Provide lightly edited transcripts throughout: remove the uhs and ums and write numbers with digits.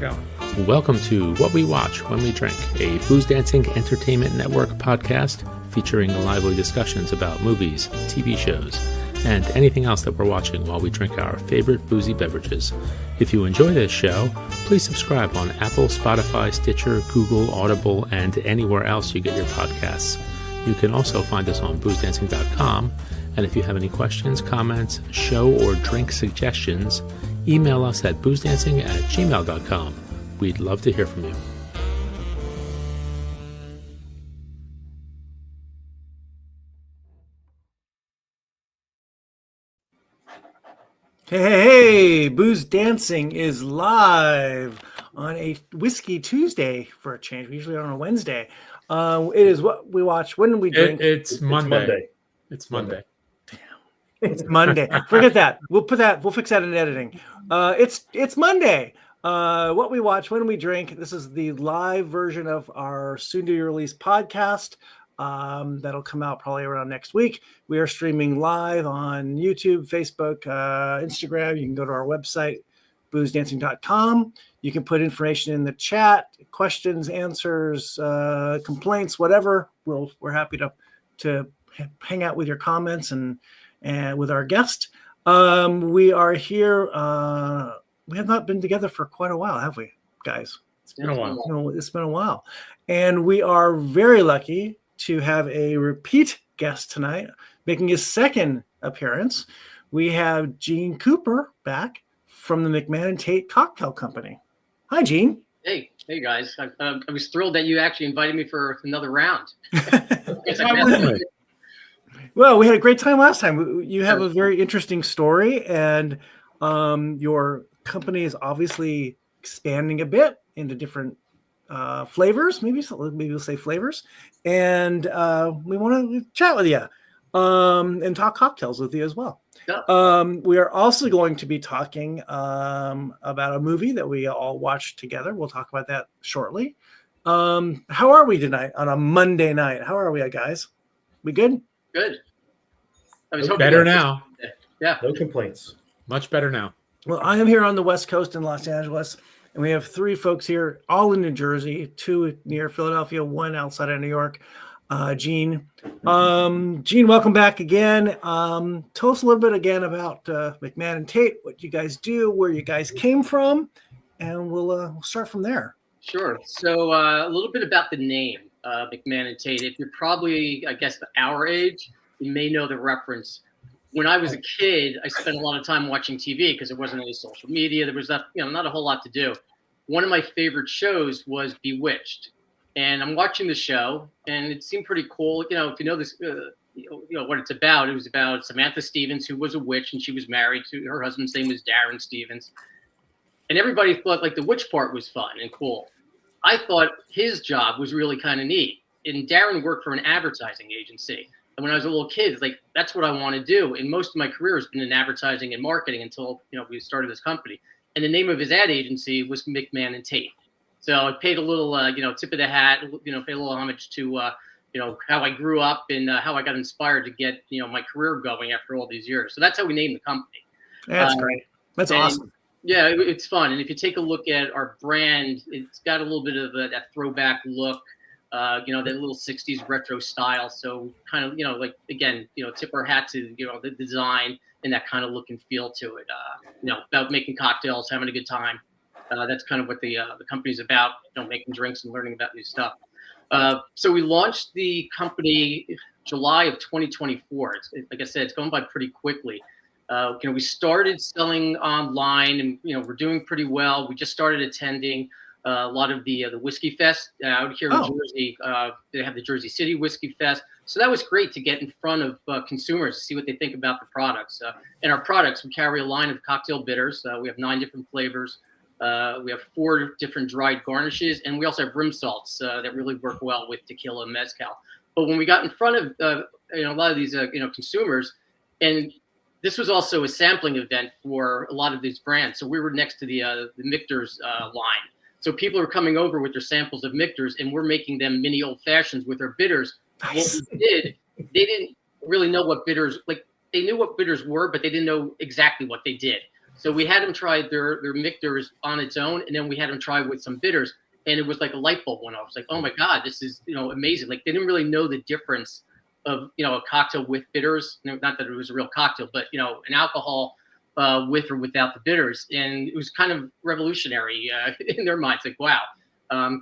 work out. Welcome to What We Watch When We Drink, a Booze Dancing Entertainment Network podcast featuring lively discussions about movies, TV shows, and anything else that we're watching while we drink our favorite boozy beverages. If you enjoy this show, please subscribe on Apple, Spotify, Stitcher, Google, Audible, and anywhere else you get your podcasts. You can also find us on boozdancing.com, and if you have any questions, comments, show or drink suggestions, email us at boozdancing@gmail.com. We'd love to hear from you. Hey, Booze Dancing is live on a Whiskey Tuesday for a change. We usually are on a Wednesday. It is What We Watch When We Drink. It's Monday. It's Monday. It's Monday. Forget that. We'll fix that in editing. It's Monday. What We Watch When We Drink. This is the live version of our soon-to-be-released podcast. That'll come out probably around next week. We are streaming live on YouTube, Facebook, Instagram. You can go to our website, boozdancing.com. You can put information in the chat, questions, answers, complaints, whatever. We're happy to hang out with your comments and with our guest. We are here. We have not been together for quite a while, have we, guys? It's been a while. It's been a while. And we are very lucky to have a repeat guest tonight, making his second appearance. We have Gene Cooper back from the McMann Tate Cocktail Company. Hi, Gene. Hey guys. I was thrilled that you actually invited me for another round. Well, we had a great time last time. You have a very interesting story, and your company is obviously expanding a bit into different flavors. Maybe we'll say flavors. And we want to chat with you and talk cocktails with you as well. Yeah. We are also going to be talking about a movie that we all watched together. We'll talk about that shortly. How are we tonight on a Monday night? How are we, guys? We good? Good. I was hoping Better now. Yeah. No complaints. Much better now. Well, I am here on the West Coast in Los Angeles, and we have three folks here, all in New Jersey, two near Philadelphia, one outside of New York. Gene. Gene, welcome back again. Tell us a little bit again about McMann Tate, what you guys do, where you guys came from, and we'll start from there. Sure. So a little bit about the name, McMann Tate. If you're probably, I guess, our age, you may know the reference. When I was a kid, I spent a lot of time watching TV because there wasn't any social media. There was not a whole lot to do. One of my favorite shows was Bewitched, and I'm watching the show, and it seemed pretty cool. If you know this, what it's about. It was about Samantha Stevens, who was a witch, and she was married to her husband's name was Darren Stevens, and everybody thought like the witch part was fun and cool. I thought his job was really kind of neat, and Darren worked for an advertising agency. And when I was a little kid, like that's what I want to do. And most of my career has been in advertising and marketing until we started this company. And the name of his ad agency was McMann Tate. So I paid a little tip of the hat, paid a little homage to how I grew up and how I got inspired to get my career going after all these years. So that's how we named the company. That's great. That's awesome. Yeah, it's fun. And if you take a look at our brand, it's got a little bit of that throwback look. That little 60s retro style. So kind of, tip our hat to, the design and that kind of look and feel to it. About making cocktails, having a good time. That's kind of what the company's about, making drinks and learning about new stuff. So we launched the company July of 2024. Like I said, it's going by pretty quickly. We started selling online and, we're doing pretty well. We just started attending a lot of the Whiskey Fest out here in Jersey. They have the Jersey City Whiskey Fest. So that was great to get in front of consumers to see what they think about the products. And our products, we carry a line of cocktail bitters. We have 9 different flavors. We have 4 different dried garnishes. And we also have rim salts that really work well with tequila and mezcal. But when we got in front of a lot of these consumers, and this was also a sampling event for a lot of these brands. So we were next to the Michter's line. So people are coming over with their samples of Michter's, and we're making them mini old fashions with our bitters. Nice. What we did, they didn't really know what bitters, like they knew what bitters were, but they didn't know exactly what they did. So we had them try their mixers on its own, and then we had them try with some bitters, and it was like a light bulb went off. It's like, oh my God, this is amazing. Like they didn't really know the difference of a cocktail with bitters. Not that it was a real cocktail, but an alcohol with or without the bitters, and it was kind of revolutionary in their minds. Like wow,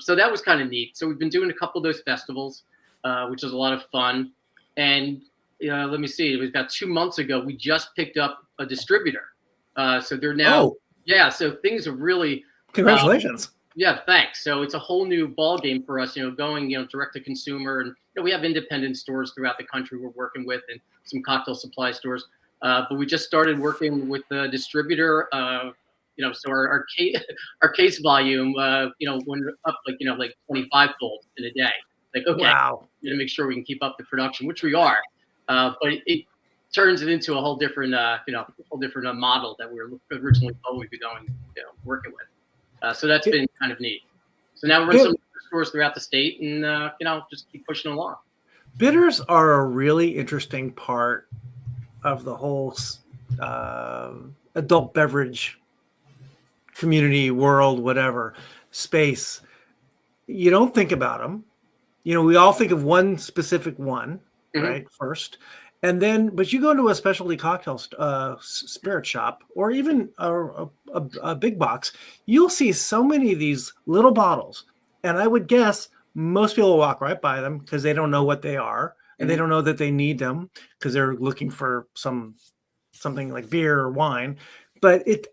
so that was kind of neat. So we've been doing a couple of those festivals, which is a lot of fun. And let me see, it was about 2 months ago we just picked up a distributor. So they're now, so things are really. Congratulations. Yeah, thanks. So it's a whole new ball game for us, going, direct to consumer, and we have independent stores throughout the country we're working with, and some cocktail supply stores. But we just started working with the distributor. So our case volume, went up like 25-fold in a day. Like okay, wow, to make sure we can keep up the production, which we are. But it turns it into a whole different, model that we were originally thought we'd be going, working with. So that's been kind of neat. So now we're in some stores throughout the state, and just keep pushing along. Bitters are a really interesting part of the whole adult beverage community, world, whatever space. You don't think about them. We all think of one specific one, right? First. And then, but you go into a specialty cocktail spirit shop, or even a big box, you'll see so many of these little bottles. And I would guess most people will walk right by them because they don't know what they are, and they don't know that they need them because they're looking for something like beer or wine. But it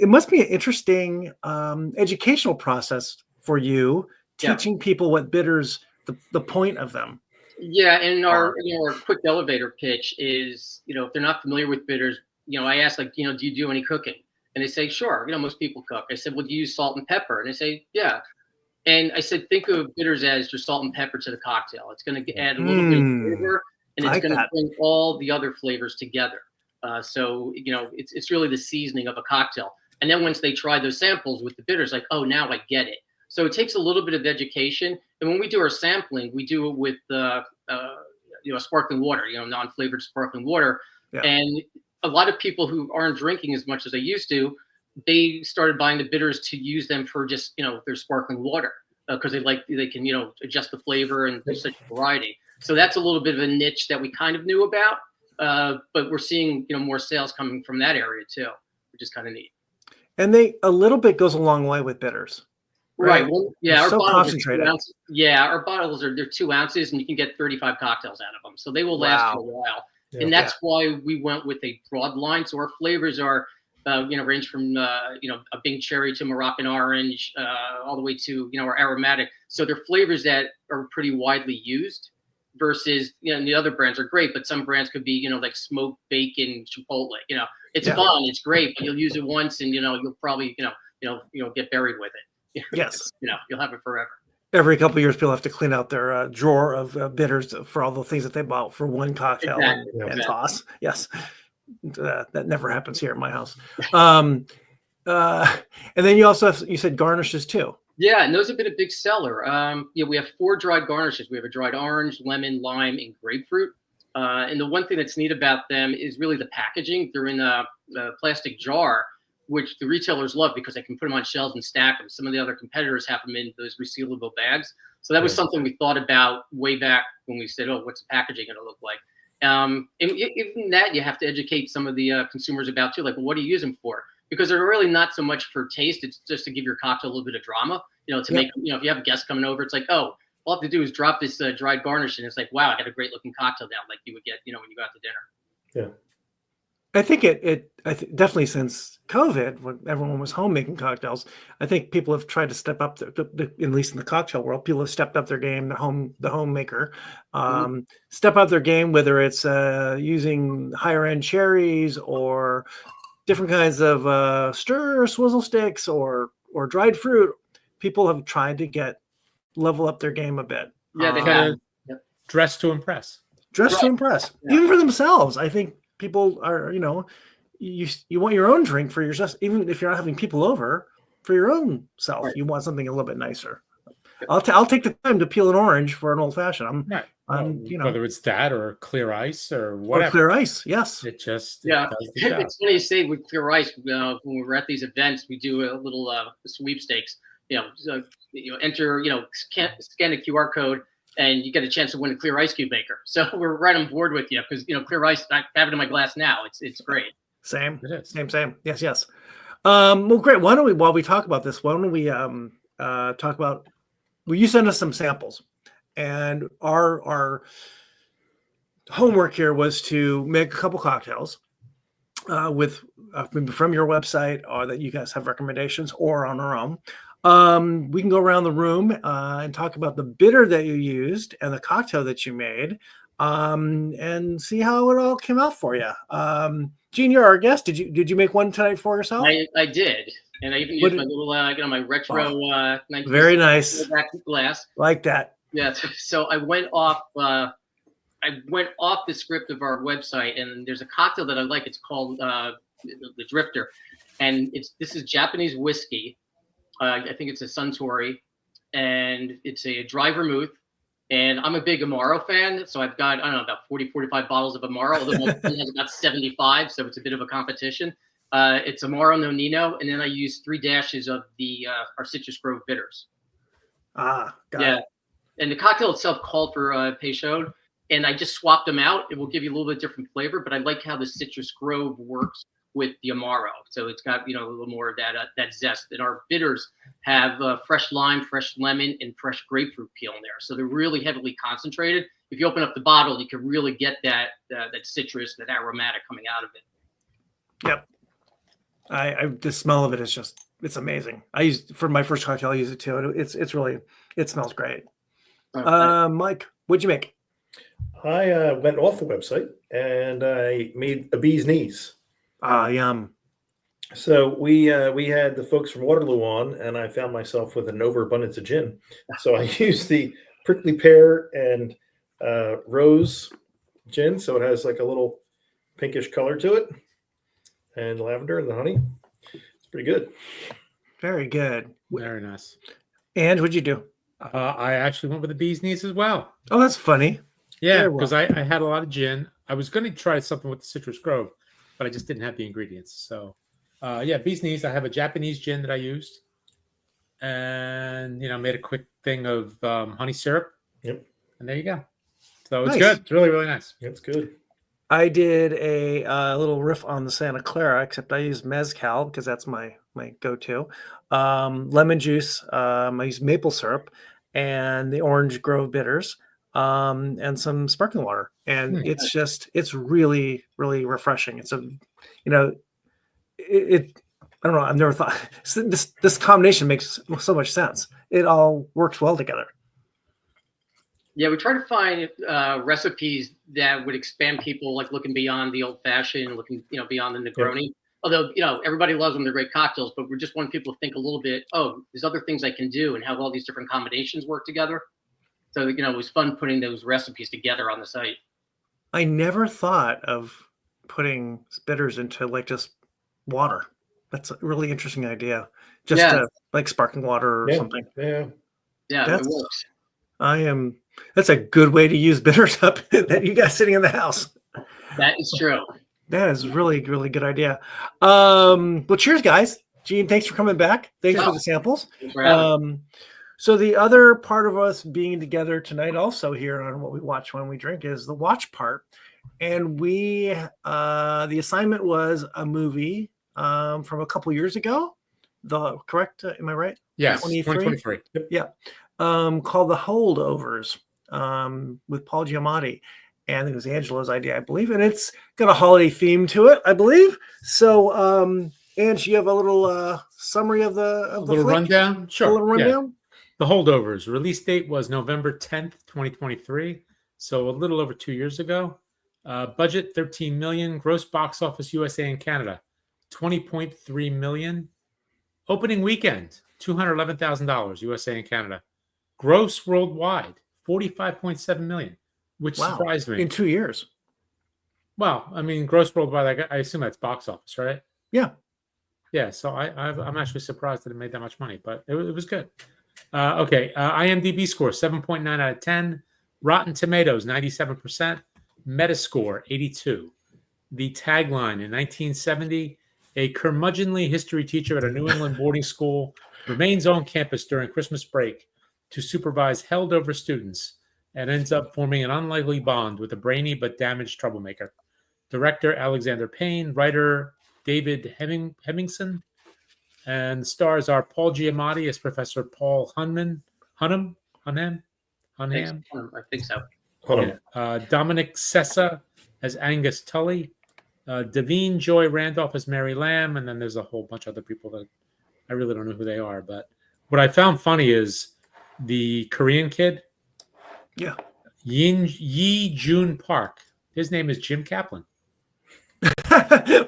must be an interesting educational process for you, teaching people what bitters, the point of them. Yeah, and our quick elevator pitch is, if they're not familiar with bitters, I ask do you do any cooking? And they say, sure. Most people cook. I said, well, do you use salt and pepper? And they say, yeah. And I said, think of bitters as your salt and pepper to the cocktail. It's going to add a little bit of flavor, and it's going to bring all the other flavors together. So it's really the seasoning of a cocktail. And then once they try those samples with the bitters, like, oh, now I get it. So it takes a little bit of education. And when we do our sampling, we do it with sparkling water, non-flavored sparkling water. Yeah. And a lot of people who aren't drinking as much as they used to, they started buying the bitters to use them for just, their sparkling water because they can, adjust the flavor, and there's such a variety. So that's a little bit of a niche that we kind of knew about, but we're seeing, more sales coming from that area too, which is kind of neat. And a little bit goes a long way with bitters. Right. Well, yeah. Our bottles concentrated. Our bottles they're 2 ounces, and you can get 35 cocktails out of them, so they will last for a while. Yeah. And that's why we went with a broad line. So our flavors are, range from a Bing cherry to Moroccan orange, all the way to our aromatic. So they're flavors that are pretty widely used. Versus the other brands are great, but some brands could be like smoked bacon chipotle. It's fun, it's great, but you'll use it once, and you'll probably get buried with it. Yes. You'll have it forever. Every couple of years, people have to clean out their drawer of bitters for all the things that they bought for one cocktail and toss. Yes. That never happens here at my house. And then you also you said garnishes too. Yeah, and those have been a big seller. We have 4 dried garnishes. We have a dried orange, lemon, lime, and grapefruit. And the one thing that's neat about them is really the packaging. They're in a plastic jar, which the retailers love because they can put them on shelves and stack them. Some of the other competitors have them in those resealable bags. So that was something we thought about way back when we said, oh, what's the packaging going to look like? And even that you have to educate some of the consumers about too. Like, well, what do you use them for? Because they're really not so much for taste. It's just to give your cocktail a little bit of drama, to make, if you have a guest coming over, it's like, oh, all I have to do is drop this dried garnish, and it's like, wow, I got a great looking cocktail down, like you would get, when you go out to dinner. Yeah. I think definitely since COVID, when everyone was home making cocktails, I think people have tried to step up, at least in the cocktail world, people have stepped up their game, the homemaker, step up their game, whether it's using higher end cherries or different kinds of stir swizzle sticks or dried fruit. People have tried to level up their game a bit. Yeah, they have. Dress to impress. To impress, even for themselves. I think people are, you want your own drink for yourself, even if you're not having people over, for your own self. Right. You want something a little bit nicer. I'll take the time to peel an orange for an old fashioned. Whether it's that or clear ice or or whatever. clear ice. Yes. It just Yeah, it does the job. it's funny you say with clear ice. When we're at these events, we do a little sweepstakes. Enter, scan a QR code, and you get a chance to win a clear ice cube maker. So we're right on board with you because clear ice. I have it in my glass now. It's great. Same. It is. Same. Yes. Well, great. Why don't we, while we talk about this, why don't we talk about? Well, you sent us some samples, and our homework here was to make a couple cocktails with maybe from your website, or that you guys have recommendations, or on our own. We can go around the room and talk about the bitter that you used and the cocktail that you made, and see how it all came out for you. Gene, you're our guest. Did you make one tonight for yourself? I did, and I even used my little my retro very nice glass like that. Yeah. So I went off the script of our website, and there's a cocktail that I like. It's called the Drifter, and this is Japanese whiskey. I think it's a Suntory, and it's a dry vermouth. And I'm a big Amaro fan, so I've got, I don't know, about 40, 45 bottles of Amaro, although one has about 75, so it's a bit of a competition. It's Amaro Nonino, and then I use 3 dashes of our Citrus Grove bitters. Got it. And the cocktail itself called for Peychaud, and I just swapped them out. It will give you a little bit different flavor, but I like how the Citrus Grove works with the Amaro. So it's got, a little more of that zest. And our bitters have fresh lime, fresh lemon, and fresh grapefruit peel in there. So they're really heavily concentrated. If you open up the bottle, you can really get that citrus, that aromatic coming out of it. Yep. The smell of it is it's amazing. I used for my first cocktail, I use it too. It smells great. Mike, what'd you make? I went off the website and I made a bee's knees. Yum. So we had the folks from Waterloo on, and I found myself with an overabundance of gin. So I used the prickly pear and rose gin, so it has like a little pinkish color to it, and lavender and the honey. It's pretty good. Very good. Very nice. And what'd you do? I actually went with the bee's knees as well. Oh, that's funny. Yeah, because I had a lot of gin. I was going to try something with the Citrus Grove, but I just didn't have the ingredients. So, bee's knees. I have a Japanese gin that I used, and made a quick thing of honey syrup. Yep. And there you go. So it's Nice. good. It's really, really nice. It's good. I did a little riff on the Santa Clara, except I used mezcal because that's my go-to. Lemon juice. I used maple syrup and the Orange Grove bitters, and some sparkling water. And it's really, really refreshing. It's I don't know. I've never thought this combination makes so much sense. It all works well together. Yeah, we try to find recipes that would expand people, like looking beyond the old fashioned, looking beyond the Negroni. Yep. Although everybody loves them, they're great cocktails, but we just want people to think a little bit. Oh, there's other things I can do, and how all these different combinations work together. So it was fun putting those recipes together on the site. I never thought of putting bitters into like just water. That's a really interesting idea. Just like sparkling water or something. Yeah, it works. That's a good way to use bitters up that you got sitting in the house. That is true. That is really, really good idea. Well, cheers, guys. Gene, thanks for coming back. Thanks for the samples. Thanks for having me. So the other part of us being together tonight also here on What We Watch When We Drink is the watch part. And the assignment was a movie from a couple years ago. Correct? Am I right? Yes, 2023. Yeah. Called The Holdovers with Paul Giamatti. And it was Angela's idea, I believe. And it's got a holiday theme to it, I believe. So, Ange, you have a little summary of the little flick? Rundown? Sure. A little rundown? Yeah. The Holdovers. Release date was November 10th, 2023. So a little over 2 years ago. Budget, $13 million. Gross box office, USA and Canada, $20.3 million. Opening weekend, $211,000, USA and Canada. Gross worldwide, $45.7 million, which surprised me. In 2 years. Well, I mean, gross worldwide, I assume that's box office, right? Yeah. Yeah, so I'm actually surprised that it made that much money, but it was good. IMDb score, 7.9 out of 10. Rotten Tomatoes, 97%. Metascore, 82. The tagline in 1970, a curmudgeonly history teacher at a New England boarding school remains on campus during Christmas break to supervise held-over students and ends up forming an unlikely bond with a brainy but damaged troublemaker. Director Alexander Payne, writer David Hemmingson, and stars are Paul Giamatti as Professor Paul Hunham. I think so. Dominic Sessa as Angus Tully, Da'Vine Joy Randolph as Mary Lamb, and then there's a whole bunch of other people that I really don't know who they are. But what I found funny is the Korean kid, Yi Jun Park. His name is Jim Kaplan.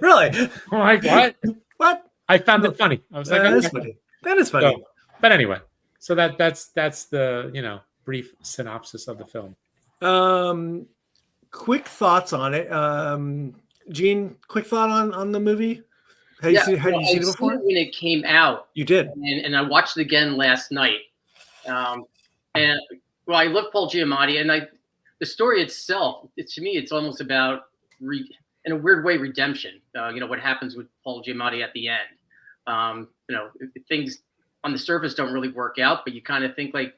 Really? I'm like, what? What? I found it funny. I was like, that okay. is funny. That is funny. So, but anyway, so that's the brief synopsis of the film. Quick thoughts on it. Gene, quick thought on the movie. Had you seen it before? When it came out, you did, and I watched it again last night. And I love Paul Giamatti, and the story itself, to me, it's almost about in a weird way redemption. What happens with Paul Giamatti at the end. Things on the surface don't really work out, but you kind of think like,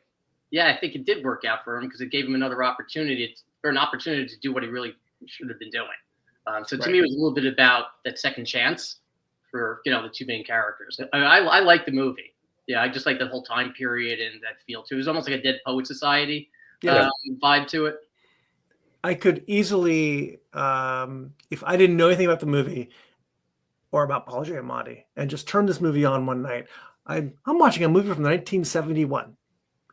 yeah, I think it did work out for him because it gave him another opportunity to do what he really should have been doing. So to me, it was a little bit about that second chance for the two main characters. I like the movie. Yeah, I just like that whole time period and that feel too. It was almost like a Dead Poet Society vibe to it. I could easily, if I didn't know anything about the movie or about Paul Giamatti, and just turn this movie on one night, I'm watching a movie from 1971.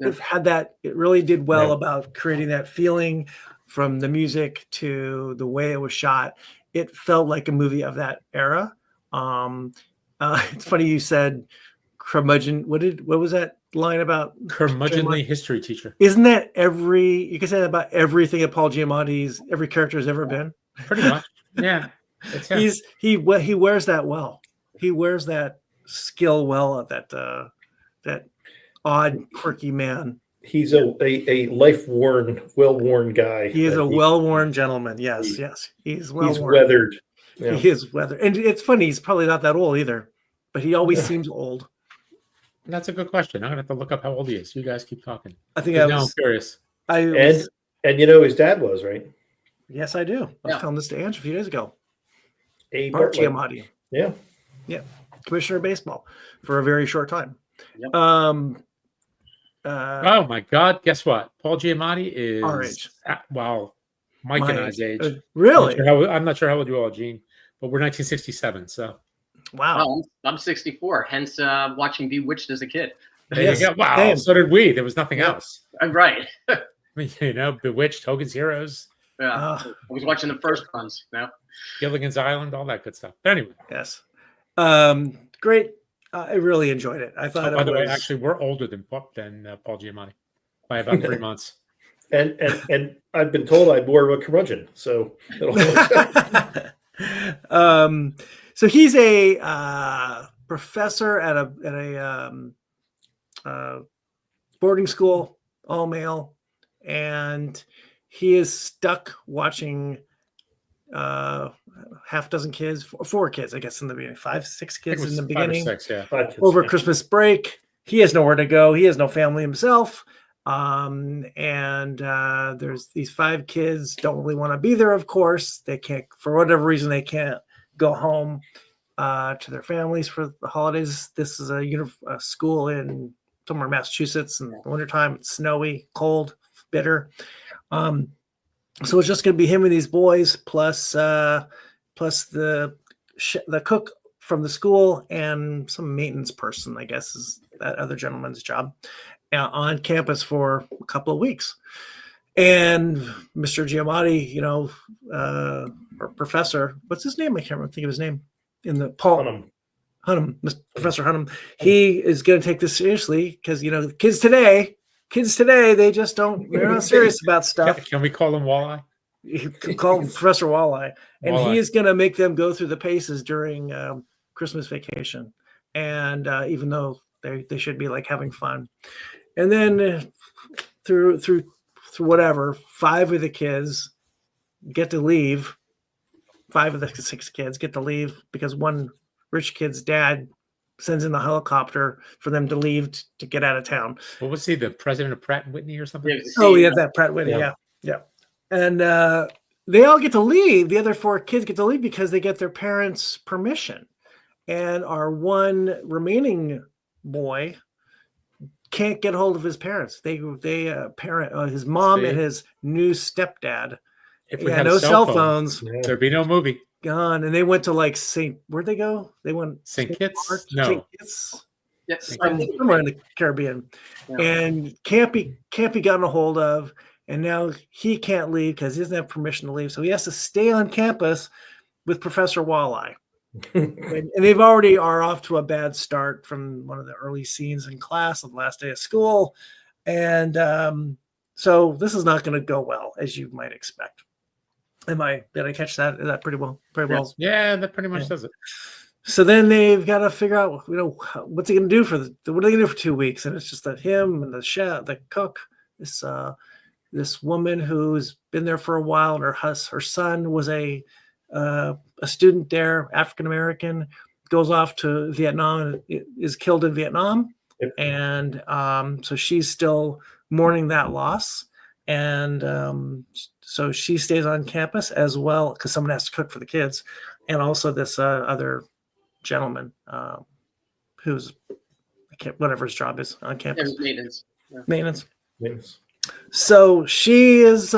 Yeah. It really did well about creating that feeling from the music to the way it was shot. It felt like a movie of that era. It's funny you said curmudgeon. What was that line about? Curmudgeonly history teacher. Isn't that you can say that about everything that Paul Giamatti's every character has ever been? Pretty much. Yeah. He wears that well. He wears that skill well of that odd, quirky man. He's a life-worn, well-worn guy. He is a well-worn gentleman. Yes. He's well-worn. He's weathered. Yeah. He is weathered. And it's funny, he's probably not that old either, but he always seems old. That's a good question. I'm going to have to look up how old he is. You guys keep talking. I think now I'm curious. And his dad was, right? Yes, I do. I was telling this to Ange a few days ago. Paul Giamatti. Yeah. Commissioner of baseball for a very short time. Yep. Oh my God! Guess what? Paul Giamatti is our age. Mike and I's age. Really? I'm not sure how old you are, Gene, but we're 1967. So. Wow. I'm 64. Hence, watching Bewitched as a kid. There you go. Wow. Damn. So did we. There was nothing else. Right. I mean, Bewitched, Hogan's Heroes. Yeah. I was watching the first ones. Gilligan's Island, all that good stuff. But anyway. Yes. Great. I really enjoyed it. I thought. By the way, actually, we're older than Paul Giamatti by about 3 months. And I've been told I'm more of a curmudgeon. So. So he's a professor at a boarding school, all male, and he is stuck watching half dozen kids, 4 kids, I guess, in the beginning, 5, 6 kids in the beginning. 5 or 6, yeah. Over Christmas break, he has nowhere to go. He has no family himself. And there's these 5 kids don't really want to be there. Of course, they can't, for whatever reason, they can't go home to their families for the holidays. This is a school in somewhere in Massachusetts in the wintertime. It's snowy, cold, bitter. So it's just going to be him and these boys plus the cook from the school and some maintenance person, I guess, is that other gentleman's job on campus for a couple of weeks. And Mr. Giamatti, or Professor, what's his name? I can't remember, think of his name. In the Paul Hunham, Professor Hunham, he is going to take this seriously because kids today, they just they're not serious about stuff. Can we call him Walleye? You can call him Professor Walleye, and he is going to make them go through the paces during Christmas vacation, and even though they should be like having fun, and then through whatever, 5 of the kids get to leave. 5 of the 6 kids get to leave because one rich kid's dad sends in the helicopter for them to leave to get out of town. What was he, the president of Pratt and Whitney or something? Yeah, that Pratt Whitney, yeah. And they all get to leave. The other 4 kids get to leave because they get their parents' permission. And our one remaining boy can't get hold of his parents. They parent his mom and his new stepdad. If we had no cell phones, there'd be no movie. Gone. And they went to like where'd they go? They went St. Kitts? No. St. Kitts? Yes, somewhere in the Caribbean. Yeah. And can't be gotten a hold of. And now he can't leave because he doesn't have permission to leave. So he has to stay on campus with Professor Walleye. and they've already are off to a bad start from one of the early scenes in class on the last day of school. And so this is not going to go well, as you might expect. Did I catch that? Is that pretty well? Yeah, that pretty much does it. So then they've got to figure out, what's he going to do what are they going to do for 2 weeks? And it's just that him and the chef, the cook, this woman who's been there for a while, and her son was a student there, African American, goes off to Vietnam and is killed in Vietnam, and so she's still mourning that loss, and so she stays on campus as well because someone has to cook for the kids, and also this other gentleman who's whatever his job is on campus, maintenance. So she is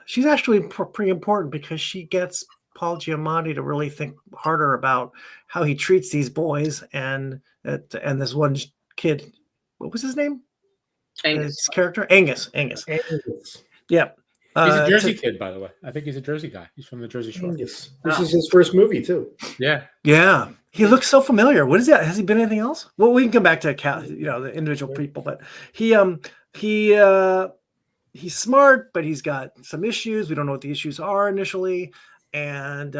she's actually pretty important because she gets Paul Giamatti to really think harder about how he treats these boys and this one kid. What was his name? Angus. His character? Angus. Yeah. He's a Jersey kid, by the way. I think he's a Jersey guy. He's from the Jersey Shore. This is his first movie too. Yeah. Yeah. He looks so familiar. What is that? Has he been anything else? Well, we can come back to the individual people, but he's smart, but he's got some issues. We don't know what the issues are initially. And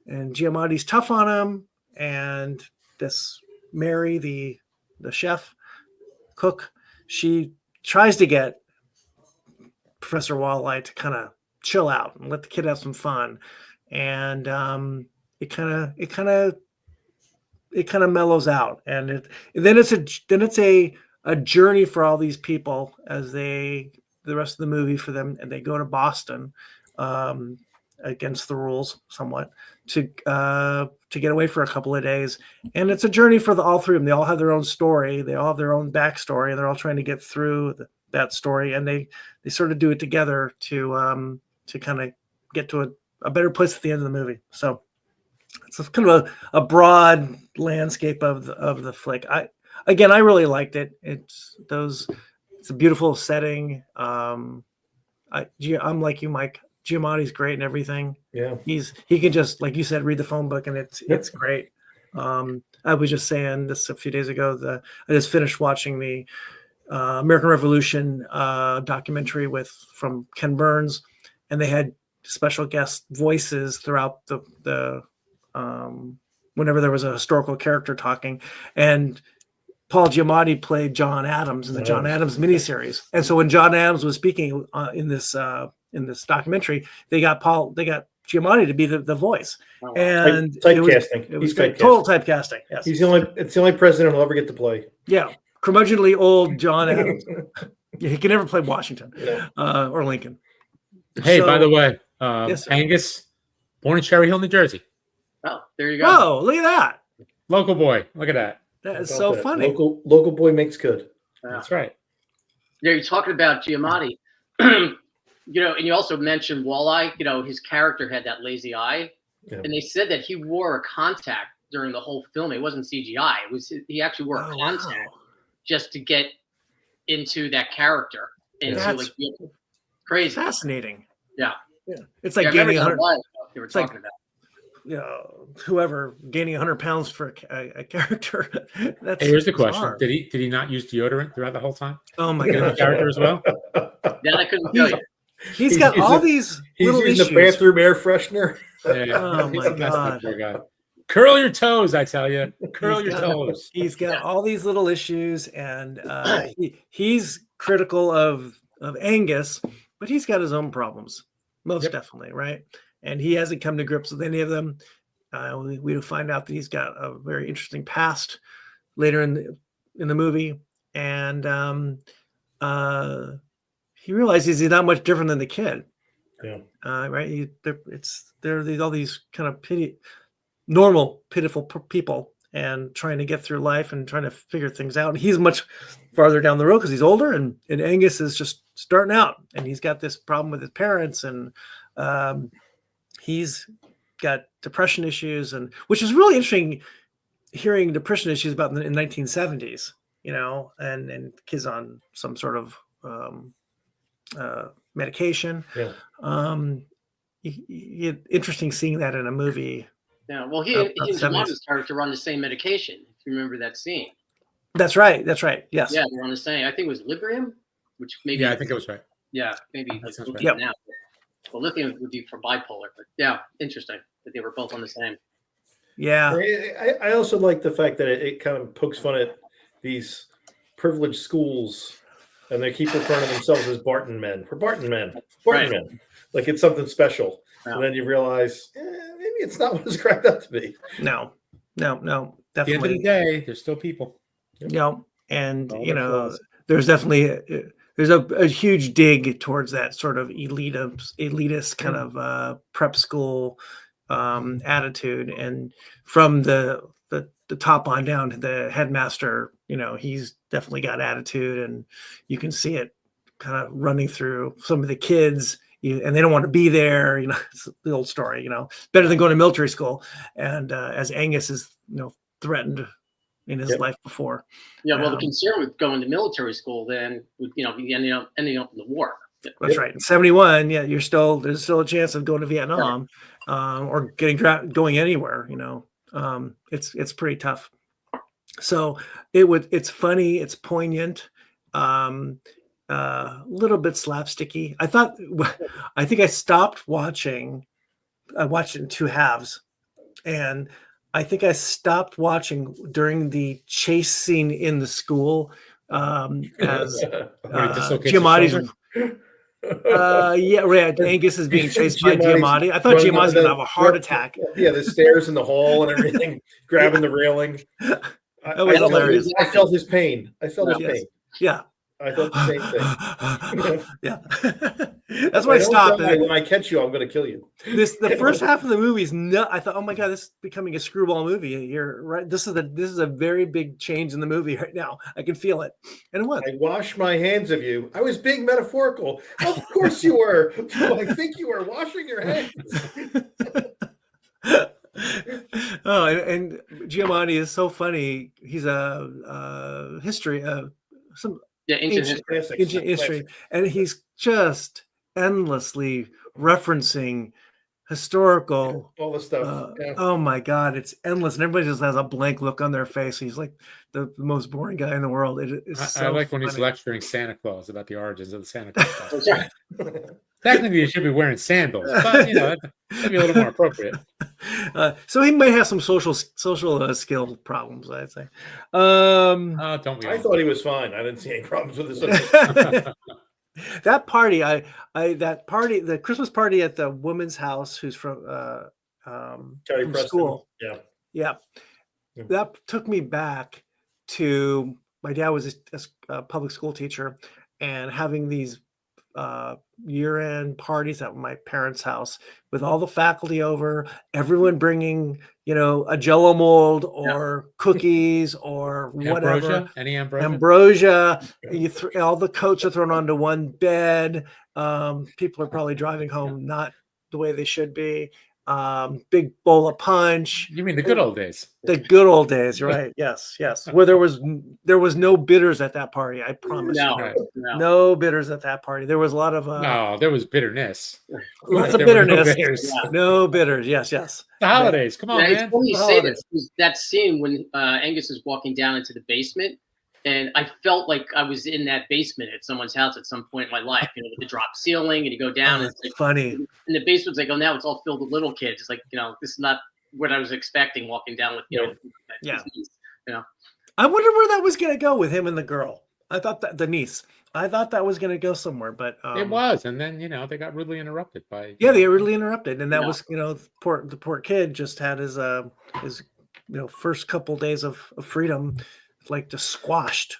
Giamatti's tough on him. And this Mary, the chef cook, she tries to get Professor Walleye to kind of chill out and let the kid have some fun. And it kind of mellows out. And then it's a journey for all these people as the rest of the movie for them, and they go to Boston against the rules somewhat to get away for a couple of days. And it's a journey for all 3 of them. They all have their own story. They all have their own backstory, and they're all trying to get through that story. And they sort of do it together to kind of get to a better place at the end of the movie. So it's kind of a broad landscape of the flick. I really liked it. It's a beautiful setting. I'm like you, Mike. Giamatti's great and everything. Yeah, he can just, like you said, read the phone book, and it's great. I was just saying this a few days ago. I just finished watching the American Revolution documentary from Ken Burns, and they had special guest voices throughout the whenever there was a historical character talking, and Paul Giamatti played John Adams in the John Adams miniseries. And so when John Adams was speaking in this documentary, they got Giamatti to be the voice. Oh, wow. And typecasting. It was total typecasting. Yes. It's the only president who'll ever get to play. Yeah. Curmudgeonly old John Adams. He can never play Washington or Lincoln. Hey, by the way, yes, Angus, born in Cherry Hill, New Jersey. Oh, there you go. Oh, look at that. Local boy. Look at that. That is so funny. Local boy makes good. That's right. Yeah, you're talking about Giamatti. And you also mentioned Walleye. His character had that lazy eye. Yeah. And they said that he wore a contact during the whole film. It wasn't CGI. He actually wore a contact just to get into that character. And that's crazy. Fascinating. Yeah. It's like gaining 100. They were talking about. Whoever gaining 100 pounds for a character. Hey, here's the question: Did he not use deodorant throughout the whole time? Oh my god, character as well. That I couldn't tell you. He's got all these little issues. He's using the bathroom air freshener. Yeah. Oh my god. Curl your toes, I tell you. Curl your toes. He's got all these little issues, and he's critical of Angus, but he's got his own problems, most Yep. definitely, right? And he hasn't come to grips with any of them. We find out that he's got a very interesting past later in the movie, and he realizes he's not much different than the kid. Yeah. Right. There all these kind of normal, pitiful people, and trying to get through life and trying to figure things out. And he's much farther down the road because he's older, and Angus is just starting out, and he's got this problem with his parents, and he's got depression issues, and which is really interesting hearing depression issues about in the 1970s, and kids on some sort of medication. Yeah. Interesting seeing that in a movie. Yeah, well, he and Giamatti's started to run the same medication. If you remember that scene. That's right. Yes. Yeah, they're on the same. I think it was Librium, which maybe. Yeah, I think it was right. Yeah, maybe. That sounds right. Yep. Now. Well, lithium would be for bipolar, but yeah, interesting that they were both on the same. Yeah. I also like the fact that it kind of pokes fun at these privileged schools, and they keep referring to themselves as Barton men. We're Barton men. Barton men. Like it's something special. Yeah. And then you realize, maybe it's not what it's cracked up to be. No, At the end of definitely. the day, there's still people. And All their flaws. there's definitely there's a huge dig towards that sort of elitist kind of prep school attitude, and from the top on down to the headmaster, he's definitely got attitude, and you can see it kind of running through some of the kids. And they don't want to be there, it's the old story, better than going to military school. And as Angus is, threatened in his life before. Yeah, well, the concern with going to military school then would, be ending up in the war. That's right. In 71, there's still a chance of going to Vietnam, or going anywhere. It's pretty tough. So it's funny, it's poignant. A little bit slapsticky. I think I stopped watching. I watched it in two halves, and I think I stopped watching during the chase scene in the school. As Giamatti's, right. Angus is being chased by Giamatti. I thought Giamatti's going to have a heart attack. Yeah, the stairs in the hall and everything, grabbing the railing. I felt his pain. Yeah. I thought the same thing. Yeah. That's why I stopped. When I catch you, I'm going to kill you. The first half of the movie is I thought, oh my God, this is becoming a screwball movie. You're right. This is a very big change in the movie right now. I can feel it. And it was. I wash my hands of you. I was being metaphorical. Of course you were. I think you were washing your hands. Oh, and Giamatti is so funny. He's a history ancient history, and he's just endlessly referencing historical all the stuff. Oh my God, it's endless, and everybody just has a blank look on their face. He's like the most boring guy in the world. I like when he's lecturing Santa Claus about the origins of the Santa Claus. Technically, you should be wearing sandals, but that'd be a little more appropriate. So he might have some social skill problems, I'd say. Don't we? I thought he was fine. I didn't see any problems with his. That party, the Christmas party at the woman's house, who's from school. Yeah. That took me back to my dad was a public school teacher, and having these year-end parties at my parents' house with all the faculty over, everyone bringing a Jell-O mold or cookies or whatever. Any ambrosia. All the coats are thrown onto one bed. People are probably driving home not the way they should be. Big bowl of punch. You mean the good old days? The good old days, right? Yes. Where there was no bitters at that party. I promise. No bitters at that party. There was a lot of no. There was bitterness. Lots of bitterness. No bitters. Yes. The holidays. Come on, man. It's funny you say this. That scene when Angus is walking down into the basement. And I felt like I was in that basement at someone's house at some point in my life, with the drop ceiling, and you go down. And it's like, funny. And the basement's like, now it's all filled with little kids. It's like, this is not what I was expecting walking down with, I wonder where that was going to go with him and the girl. I thought that the niece. I thought that was going to go somewhere, but It was, and then they got rudely interrupted by. yeah, they were really interrupted, and that Yeah. was the poor kid just had his first couple days of freedom like just squashed,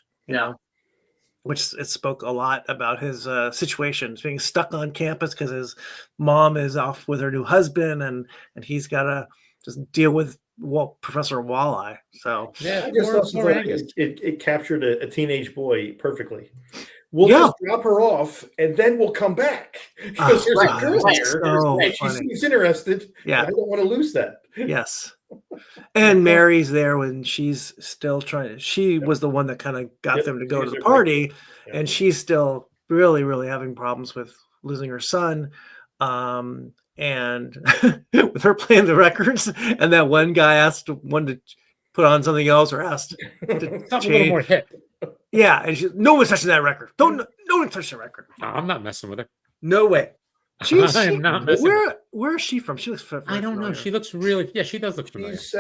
which it spoke a lot about his situation, being stuck on campus because his mom is off with her new husband, and he's got to just deal with Professor Walleye. So Yeah, I just poor thought Angus. it captured a teenage boy perfectly. We'll Yeah. just drop her off, and then we'll come back because there's right. a girl That's here, so and she funny. seems interested. Yeah. and I don't want to lose that. Yes. And Mary's there when she's still trying. She was the one that kind of got Yep, them to she go was to the their party, Yeah. and she's still really, really having problems with losing her son. And with her playing the records, and that one guy wanted to put on something else or asked to Something a little change. more hip. Yeah, and no one's touching that record. No one touch the record. No, I'm not messing with her. No way. I am not messing with Where is she from? She looks. I don't know. She looks really. Yeah, she does look familiar. She's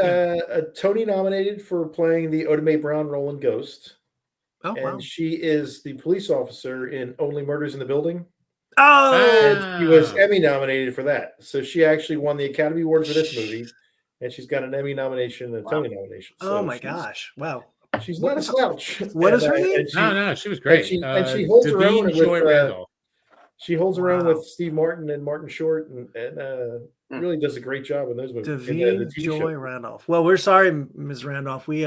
Tony nominated for playing the Oda Mae Brown role in Ghost. Oh And wow. she is the police officer in Only Murders in the Building. Oh, And she was Emmy nominated for that. So she actually won the Academy Award for this movie. And she's got an Emmy nomination and a Tony nomination. oh So my gosh! Wow. She's not a slouch. What is her And, name? and she, No, she was great. and she holds her own Da'Vine Joy with, Randolph. She holds her own Wow. with Steve Martin and Martin Short and really does a great job in those movies. in the Da'Vine TV Joy show. Randolph. Well, we're sorry, Ms. Randolph. We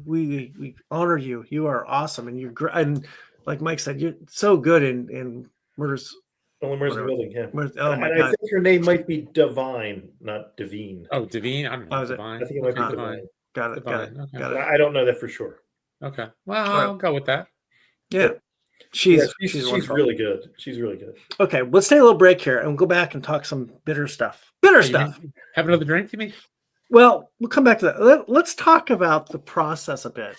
we honor you. You are awesome, and you're great. And like Mike said, you're so good in murders. Only Murders in the Building, yeah. Oh my and god! I think her name might be Divine, not Devine. Oh, Da'Vine. I don't know. Oh, is it? Divine. I think it might be Okay, Divine. Got it. Got it. Divine, okay. Got it. I don't know that for sure. Okay. Well, right. I'll go with that. Yeah, she's She's wonderful. really good. She's really good. Okay, let's take a little break here and we'll go back and talk some bitter stuff. Bitter stuff. Have another drink, you mean? Well, we'll come back to that. Let's talk about the process a bit.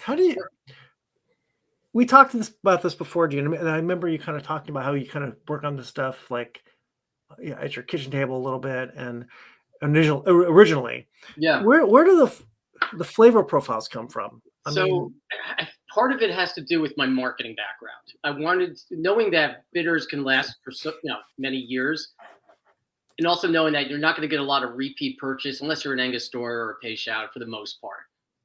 How do you? We talked about this before, Gene, and I remember you kind of talking about how you kind of work on this stuff like at your kitchen table a little bit. And originally, Yeah. where do the flavor profiles come from? Part of it has to do with my marketing background. I wanted, knowing that bitters can last for many years, and also knowing that you're not going to get a lot of repeat purchase unless you're an Angostura or a pay shout for the most part.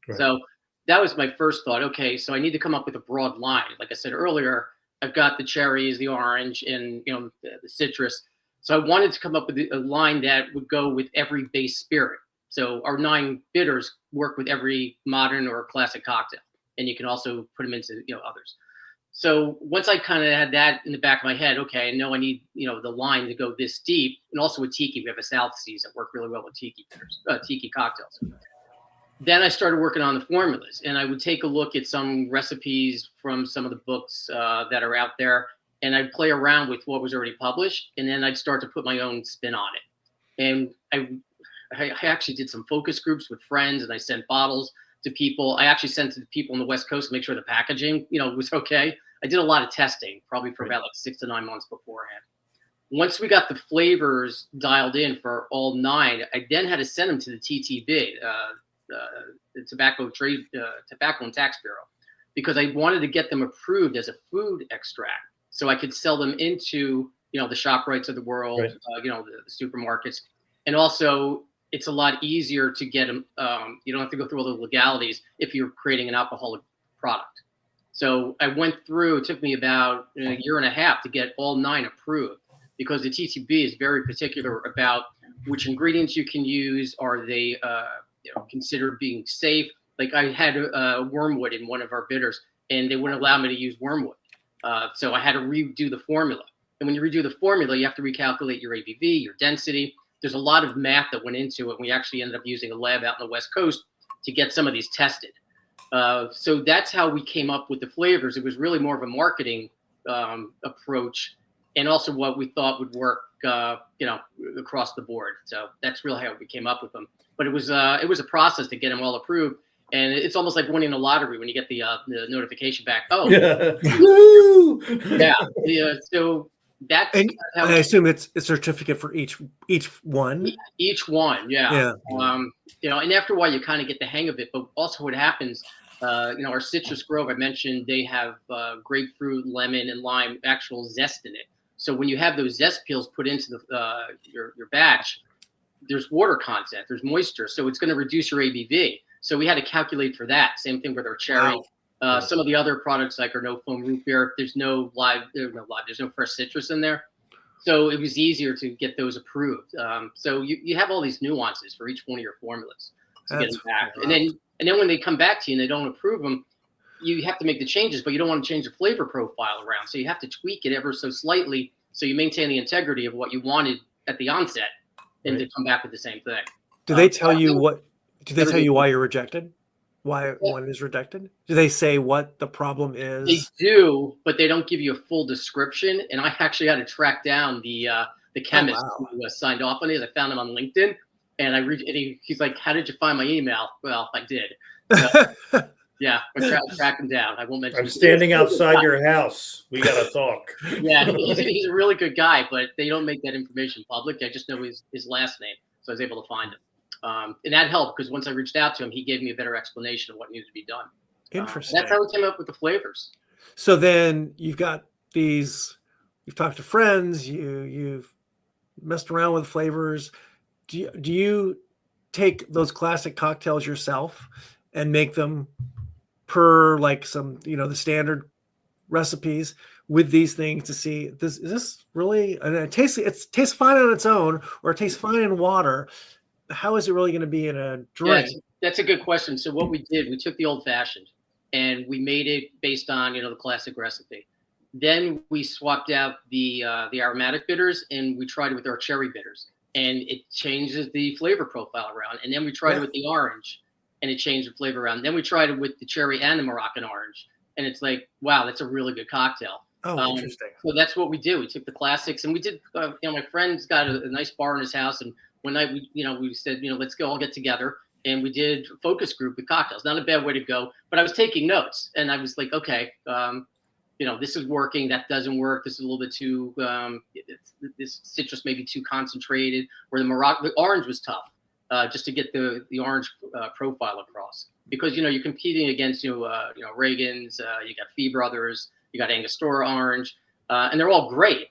Right. So that was my first thought. Okay, so I need to come up with a broad line. Like I said earlier, I've got the cherries, the orange, and the citrus. So I wanted to come up with a line that would go with every base spirit. So our 9 bitters work with every modern or classic cocktail, and you can also put them into others. So once I kind of had that in the back of my head, okay, I know I need the line to go this deep, and also with tiki, we have a South Seas that work really well with tiki bitters, tiki cocktails. Then I started working on the formulas, and I would take a look at some recipes from some of the books that are out there, and I'd play around with what was already published, and then I'd start to put my own spin on it. And I actually did some focus groups with friends, and I sent bottles to people. I actually sent to the people on the West Coast to make sure the packaging, was okay. I did a lot of testing, probably for about 6 to 9 months beforehand. Once we got the flavors dialed in for all 9, I then had to send them to the TTB, the Tobacco and Tax Bureau, because I wanted to get them approved as a food extract, so I could sell them into the ShopRites of the world, Right. The supermarkets, and also it's a lot easier to get them. You don't have to go through all the legalities if you're creating an alcoholic product. So I went through. It took me about a year and a half to get all 9 approved, because the TTB is very particular about which ingredients you can use. Are they considered being safe? Like I had wormwood in one of our bitters, and they wouldn't allow me to use wormwood. So I had to redo the formula. And when you redo the formula, you have to recalculate your ABV, your density. There's a lot of math that went into it. We actually ended up using a lab out in the West Coast to get some of these tested. So that's how we came up with the flavors. It was really more of a marketing approach, and also what we thought would work, across the board. So that's really how we came up with them. But it was a process to get them all approved, and it's almost like winning the lottery when you get the notification back. Oh, Woo! yeah. So that's And how I assume it's a certificate for each one. each one. Yeah. Yeah. And after a while you kind of get the hang of it. But also what happens, Our Citrus Grove, I mentioned, they have grapefruit, lemon, and lime actual zest in it. So when you have those zest peels put into your batch, there's water content, there's moisture, so it's going to reduce your ABV. So we had to calculate for that. Same thing with our cherry. Wow. Some of the other products like our no foam root beer, there's no fresh citrus in there. So it was easier to get those approved. So you have all these nuances for each one of your formulas to get them back. And then when they come back to you and they don't approve them, you have to make the changes, but you don't want to change the flavor profile around. So you have to tweak it ever so slightly so you maintain the integrity of what you wanted at the onset and to come back with the same thing. Do they tell you what? Do they tell you why you're rejected? Why one is rejected? Do they say what the problem is? They do, but they don't give you a full description. And I actually had to track down the chemist who signed off on it. I found him on LinkedIn, and he's like, "How did you find my email?" Well, I did. Yeah, I track him down. I won't mention. I'm standing outside your house. We gotta talk. Yeah, he's a really good guy, but they don't make that information public. I just know his last name, so I was able to find him. And that helped because once I reached out to him, he gave me a better explanation of what needed to be done. Interesting. That's how we came up with the flavors. So then you've got these. You've talked to friends. You've messed around with flavors. Do you take those classic cocktails yourself and make them per like some the standard recipes with these things to see is this really, and it tastes fine on its own or it tastes fine in water? How is it really going to be in a drink? Yeah, that's a good question. So what we did, we took the old fashioned and we made it based on, the classic recipe. Then we swapped out the aromatic bitters and we tried it with our cherry bitters and it changes the flavor profile around. And then we tried it with the orange and it changed the flavor around. Then we tried it with the cherry and the Moroccan orange. And it's like, wow, that's a really good cocktail. Oh, interesting. So that's what we do. We took the classics and we did, my friend's got a nice bar in his house. And one night we said, let's go all get together. And we did a focus group with cocktails. Not a bad way to go, but I was taking notes and I was like, okay, this is working. That doesn't work. This is a little bit too, this citrus may be too concentrated, or the orange was tough just to get the orange profile across because, you're competing against, Reagan's, you got Fee Brothers, you got Angostura orange, and they're all great,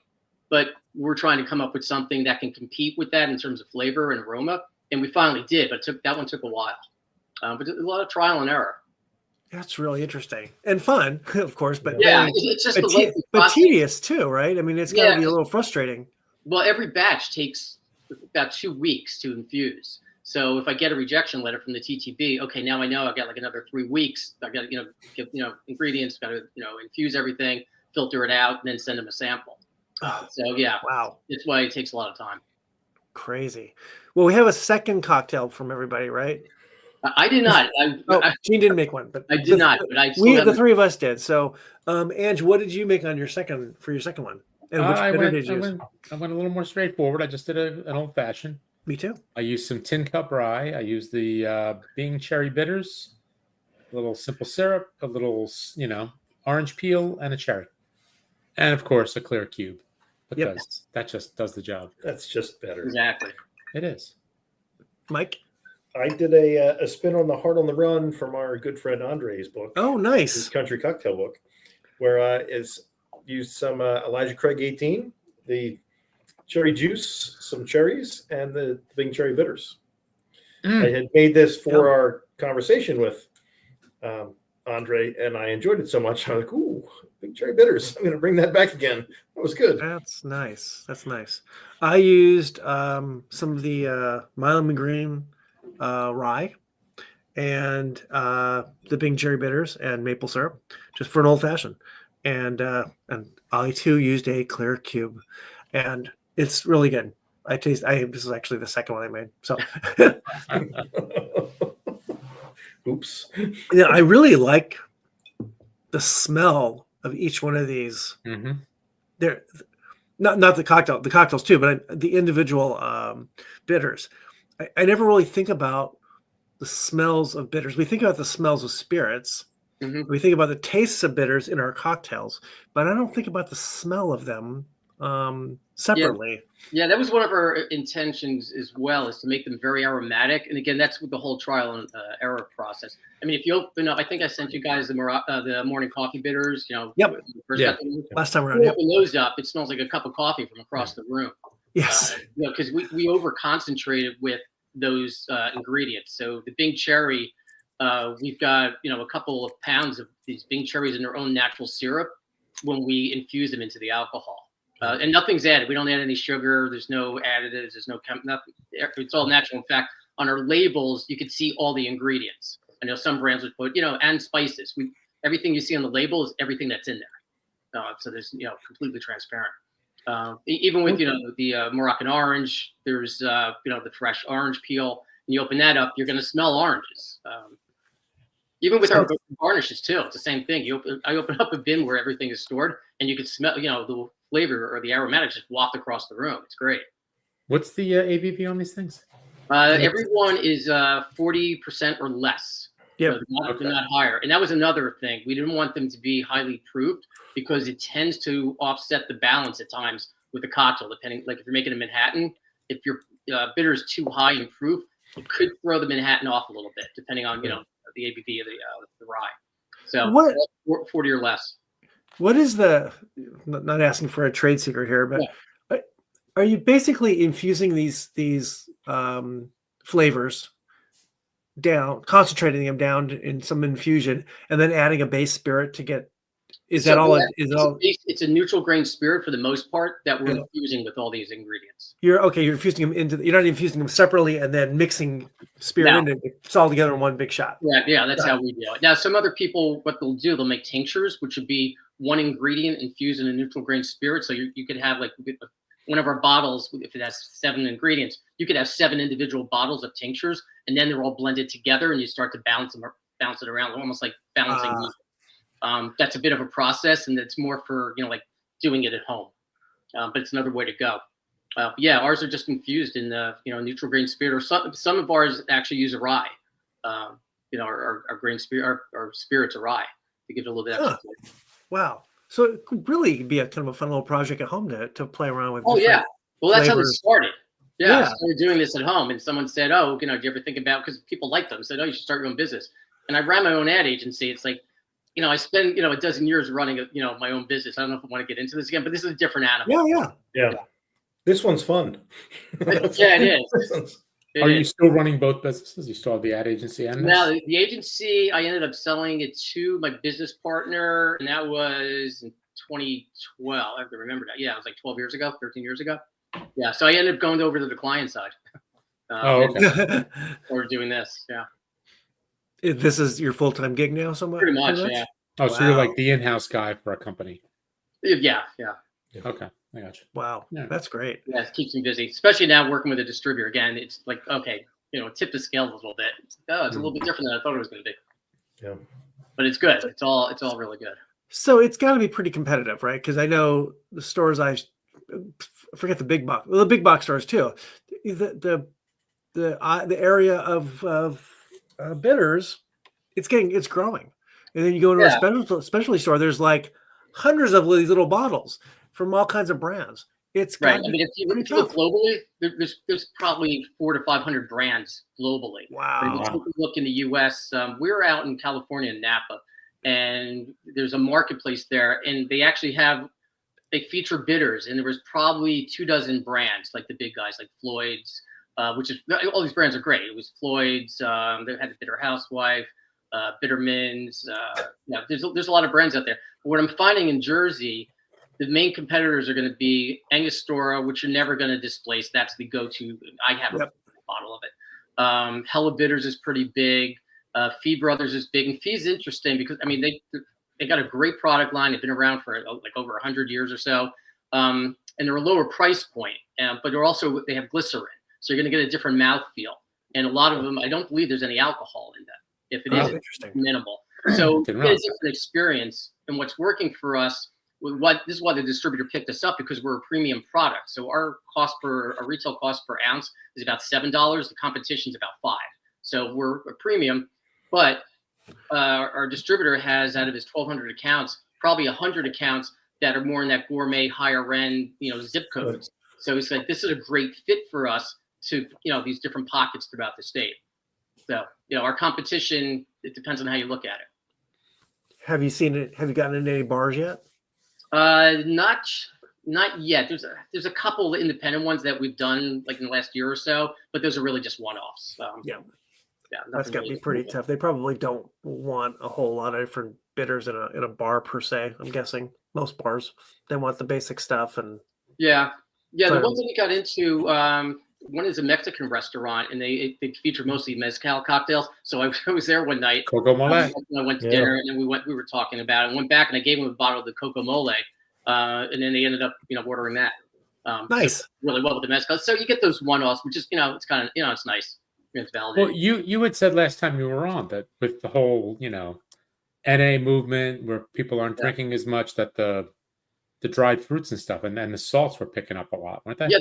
but we're trying to come up with something that can compete with that in terms of flavor and aroma. And we finally did, but that one took a while. But a lot of trial and error. That's really interesting and fun, of course. But it's just but tedious too, right? I mean, it's got to be a little frustrating. Well, every batch takes about 2 weeks to infuse. So if I get a rejection letter from the TTB, okay, now I know I've got like another 3 weeks. I got to get ingredients, got to infuse everything, filter it out, and then send them a sample. So wow, that's why it takes a lot of time. Crazy. Well, we have a second cocktail from everybody, right? I did not. Gene didn't make one, but I did not. But the three of us did. So, Ange, what did you make on your second one? And which bitter did you use? I went a little more straightforward. I just did an old fashioned. Me too. I used some tin cup rye. I used the Bing cherry bitters, a little simple syrup, a little orange peel, and a cherry, and of course a clear cube because that just does the job. That's just better. Exactly. It is. Mike? I did a spin on the Heart on the Run from our good friend Andre's book. Oh, nice. His country cocktail book, where is used some Elijah Craig 18, the cherry juice, some cherries, and the Bing cherry bitters. I had made this for our conversation with Andre, and I enjoyed it so much. I was like, ooh, Bing cherry bitters. I'm going to bring that back again. That was good. That's nice. That's nice. I used some of the Milo McGreen rye and the Bing cherry bitters and maple syrup just for an old fashioned. And I too used a clear cube, and it's really good. This is actually the second one I made. So, oops. Yeah, I really like the smell of each one of these. Mm-hmm. They're not the cocktails too, but the individual bitters. I never really think about the smells of bitters. We think about the smells of spirits. Mm-hmm. We think about the tastes of bitters in our cocktails, but I don't think about the smell of them separately. Yeah, that was one of our intentions as well, is to make them very aromatic. And again, that's with the whole trial and error process. I mean, if you open up, I think I sent you guys the morning coffee bitters. Yep. Last time around. You open those up, it smells like a cup of coffee from across the room. Yes. Because we over concentrated with those ingredients. So the Bing cherry, we've got a couple of pounds of these Bing cherries in their own natural syrup when we infuse them into the alcohol. And nothing's added. We don't add any sugar. There's no additives. There's no nothing. It's all natural. In fact, on our labels, you can see all the ingredients. I know some brands would put, and spices. Everything you see on the label is everything that's in there. So there's, completely transparent. Even with, the Moroccan orange, there's, the fresh orange peel. And you open that up, you're going to smell oranges. Even with our garnishes too, it's the same thing. I open up a bin where everything is stored, and you can smell, the flavor or the aromatics just waft across the room. It's great. What's the ABV on these things? Everyone is 40% or less. Yeah, so they're not higher. And that was another thing. We didn't want them to be highly proofed because it tends to offset the balance at times with the cocktail. Depending, like if you're making a Manhattan, if your bitter is too high in proof, it could throw the Manhattan off a little bit, depending on the ABV of the rye. So what, 40 or less. What is not asking for a trade secret here, but are you basically infusing these flavors down, concentrating them down in some infusion, and then adding a base spirit to get? It's a neutral grain spirit for the most part that we're infusing with all these ingredients. You're infusing them you're not infusing them separately and then mixing spirit into it's all together in one big shot. Yeah, that's how we do it. Now, some other people, what they'll do, they'll make tinctures, which would be one ingredient infused in a neutral grain spirit. So you could have like one of our bottles, if it has 7 ingredients, you could have 7 individual bottles of tinctures, and then they're all blended together, and you start to bounce it around, almost like balancing music. That's a bit of a process, and it's more for like doing it at home, but it's another way to go. Ours are just infused in the neutral grain spirit, or some of ours actually use a rye. Our grain spirit, our spirits are rye to give it a little bit extra flavor. Wow! So it could really be a kind of a fun little project at home to play around with. Oh yeah, well that's flavors. How this started. Yeah, so we're doing this at home, and someone said, "Oh, do you ever think about?" Because people like them, said, "Oh, you should start your own business." And I ran my own ad agency. It's like, I spend a dozen years running my own business. I don't know if I want to get into this again, but this is a different animal. Yeah. This one's fun. Yeah, it is. Are you still running both businesses? You still have the ad agency and now the agency, I ended up selling it to my business partner, and that was in 2012. I have to remember that. Yeah, it was like 13 years ago. Yeah, so I ended up going over to the client side. Okay. Or doing this, yeah. This is your full-time gig now, somewhat? Pretty much, yeah. Oh, so you're like the in-house guy for a company. Yeah. Okay, I got you. Wow, that's great. Yeah, it keeps me busy, especially now working with a distributor. Again, it's like, okay, tip the scale a little bit. It's a little bit different than I thought it was going to be. Yeah, but it's good. It's all really good. So it's got to be pretty competitive, right? Because I know the stores I forget the big box, well, the big box stores too. The area of bitters, it's growing, and then you go into a specialty store. There's like hundreds of these little bottles from all kinds of brands. It's right. I mean, if you look globally, there's probably 400 to 500 brands globally. Wow. But if you take a look in the U.S., we're out in California in Napa, and there's a marketplace there, and they feature bitters, and there was probably 24 brands, like the big guys, like Floyd's, which is all these brands are great. It was Floyd's. They had the Bitter Housewife, Bitterman's. There's a lot of brands out there. But what I'm finding in Jersey, the main competitors are going to be Angostura, which you're never going to displace. That's the go-to. I have a bottle of it. Hella Bitters is pretty big. Fee Brothers is big, and Fee's interesting because they got a great product line. They've been around for like over 100 years or so, and they're a lower price point. But they have glycerin. So you're going to get a different mouthfeel. And a lot of them, I don't believe there's any alcohol in them. If it is, it's minimal. So it's a different experience. And what's working for us, this is why the distributor picked us up, because we're a premium product. So our retail cost per ounce is about $7. The competition's about $5. So we're a premium, but our distributor has, out of his 1,200 accounts, probably 100 accounts that are more in that gourmet, higher end, zip codes. So it's like, this is a great fit for us to, these different pockets throughout the state. So, our competition, it depends on how you look at it. Have you seen it? Have you gotten into any bars yet? Not yet. There's a couple of independent ones that we've done like in the last year or so, but those are really just one-offs. Yeah, nothing that's got to really be pretty cool. tough. They probably don't want a whole lot of different bitters in a bar per se. I'm guessing most bars, they want the basic stuff. And yeah. The So- ones that we got into, one is a Mexican restaurant, and they feature mostly mezcal cocktails. So I was there one night. Coco Mole. I went to dinner, and then we were talking about it. I went back and I gave them a bottle of the Coco Mole, and then they ended up ordering that. nice. Really well with the mezcal. So you get those one-offs, which is it's kind of it's nice. It's validating. Well, you had said last time you were on that with the whole NA movement where people aren't drinking as much, that the dried fruits and stuff and the salts were picking up a lot, weren't they? Yeah,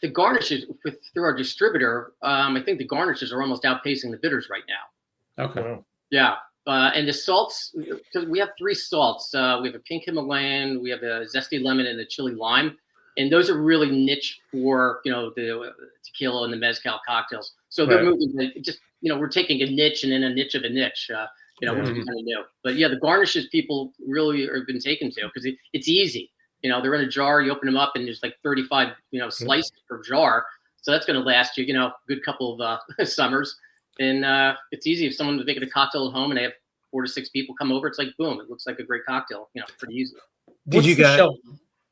the garnishes through our distributor. I think the garnishes are almost outpacing the bitters right now. Okay. Wow. Yeah, and the salts. Because we have 3 salts. We have a pink Himalayan, we have a zesty lemon, and the chili lime. And those are really niche for the tequila and the mezcal cocktails. So they're moving just we're taking a niche and then a niche of a niche. Which we kind of do. But yeah, the garnishes people really have been taken to because it's easy. They're in a jar. You open them up and there's like 35 slices per jar. So that's going to last you a good couple of summers. And it's easy if someone's making a cocktail at home and they have 4 to 6 people come over. It's like boom, it looks like a great cocktail. Pretty easy. Did you guys?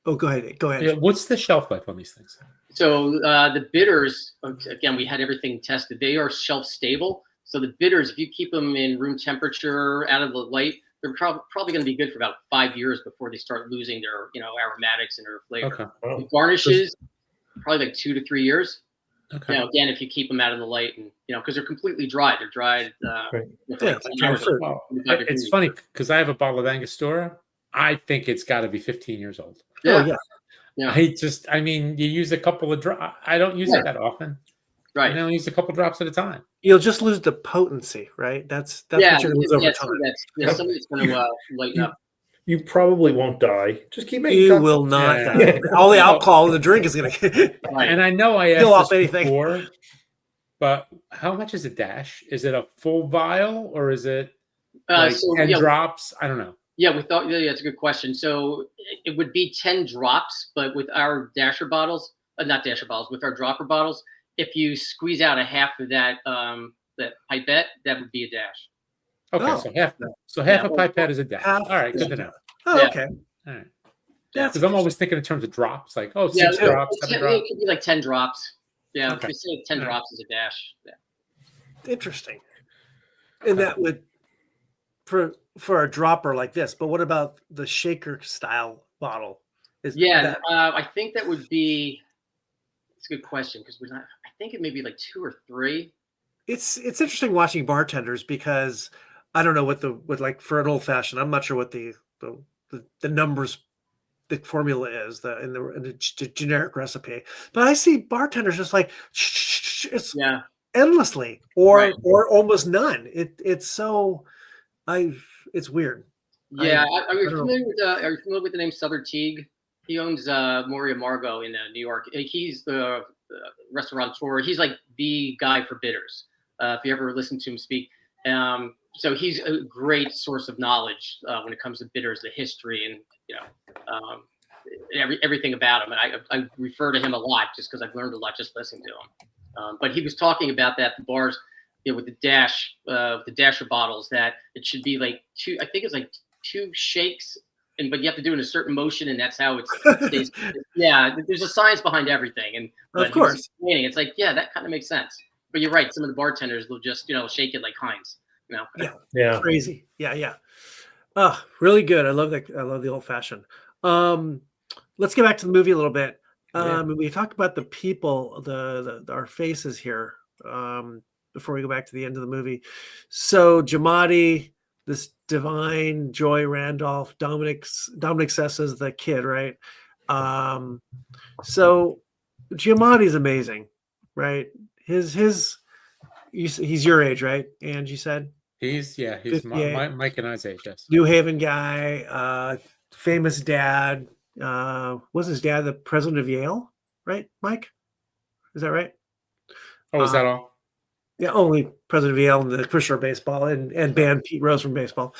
Oh, go ahead. Yeah, what's the shelf life on these things? So the bitters, again, we had everything tested. They are shelf stable. So the bitters, if you keep them in room temperature, out of the light, they're probably going to be good for about 5 years before they start losing their aromatics and their flavor. Okay. Wow. The garnishes, probably like 2 to 3 years. Okay. Again, if you keep them out of the light and because they're completely dry, they're dried. Right. For like 10 hours. sure. Well, 25 it's degrees. funny because I have a bottle of Angostura. I think it's got to be 15 years old. Oh, yeah. Yeah. I mean, you use a couple of drops. I don't use it that often. Right. I only use a couple drops at a time. You'll just lose the potency, right? That's what you're going to lose over time. Some of it's going to lighten up. You probably won't die. Just keep making You cocktails. will not. Yeah. All the alcohol in the drink is going to. Right. And I know I Kill off asked this anything. before, but how much is a dash? Is it a full vial or is it like 10 drops? I don't know. Yeah, we thought. Yeah, it's a good question. So it would be 10 drops, but with our dasher bottles, not dasher bottles, with our dropper bottles, if you squeeze out a half of that that pipette, that would be a dash. Okay, Oh. so half a pipette is a dash. Half- All right, good to know. Oh, Yeah. okay. All right. Yeah. Because I'm always thinking in terms of drops, like 6 Yeah, drops, 7 it drops. could be like 10 drops. Yeah, Okay. if we say 10 drops is a dash. Yeah. Interesting. And that would for a dropper like this. But what about the shaker style bottle? I think that would be. It's a good question because we're not. I think it may be like 2 or 3. It's interesting watching bartenders because I don't know what like for an old fashioned. I'm not sure what the numbers, the formula is in the generic recipe. But I see bartenders just like it's endlessly or almost none. It's so it's weird. Yeah, are you familiar with the name Southern Teague? He owns Moria Margot in New York. He's the restaurateur. He's like the guy for bitters. If you ever listen to him speak, so he's a great source of knowledge when it comes to bitters, the history, and everything about him. And I refer to him a lot just because I've learned a lot just listening to him. But he was talking about that the bars, with the dasher bottles, that it should be like 2. I think it's like 2 shakes. But you have to do it in a certain motion, and that's how it stays. Yeah, there's a science behind everything, and of course, it's like that kind of makes sense. But you're right; some of the bartenders will just shake it like Heinz. Yeah, crazy. Yeah. Oh, really good. I love that. I love the old fashioned. Let's get back to the movie a little bit. We talked about the people, our faces here. Before we go back to the end of the movie, so Giamatti. This Da'Vine Joy Randolph, Dominic Sessa is the kid, right? So Giamatti's amazing, right? He's your age, right? Angie said He's Mike and I's age. Yes. New Haven guy. famous dad. Was his dad the president of Yale? Right, Mike? Is that right? Oh, is that all? Yeah, only president of Yale and the Commissioner of Baseball and banned Pete Rose from baseball.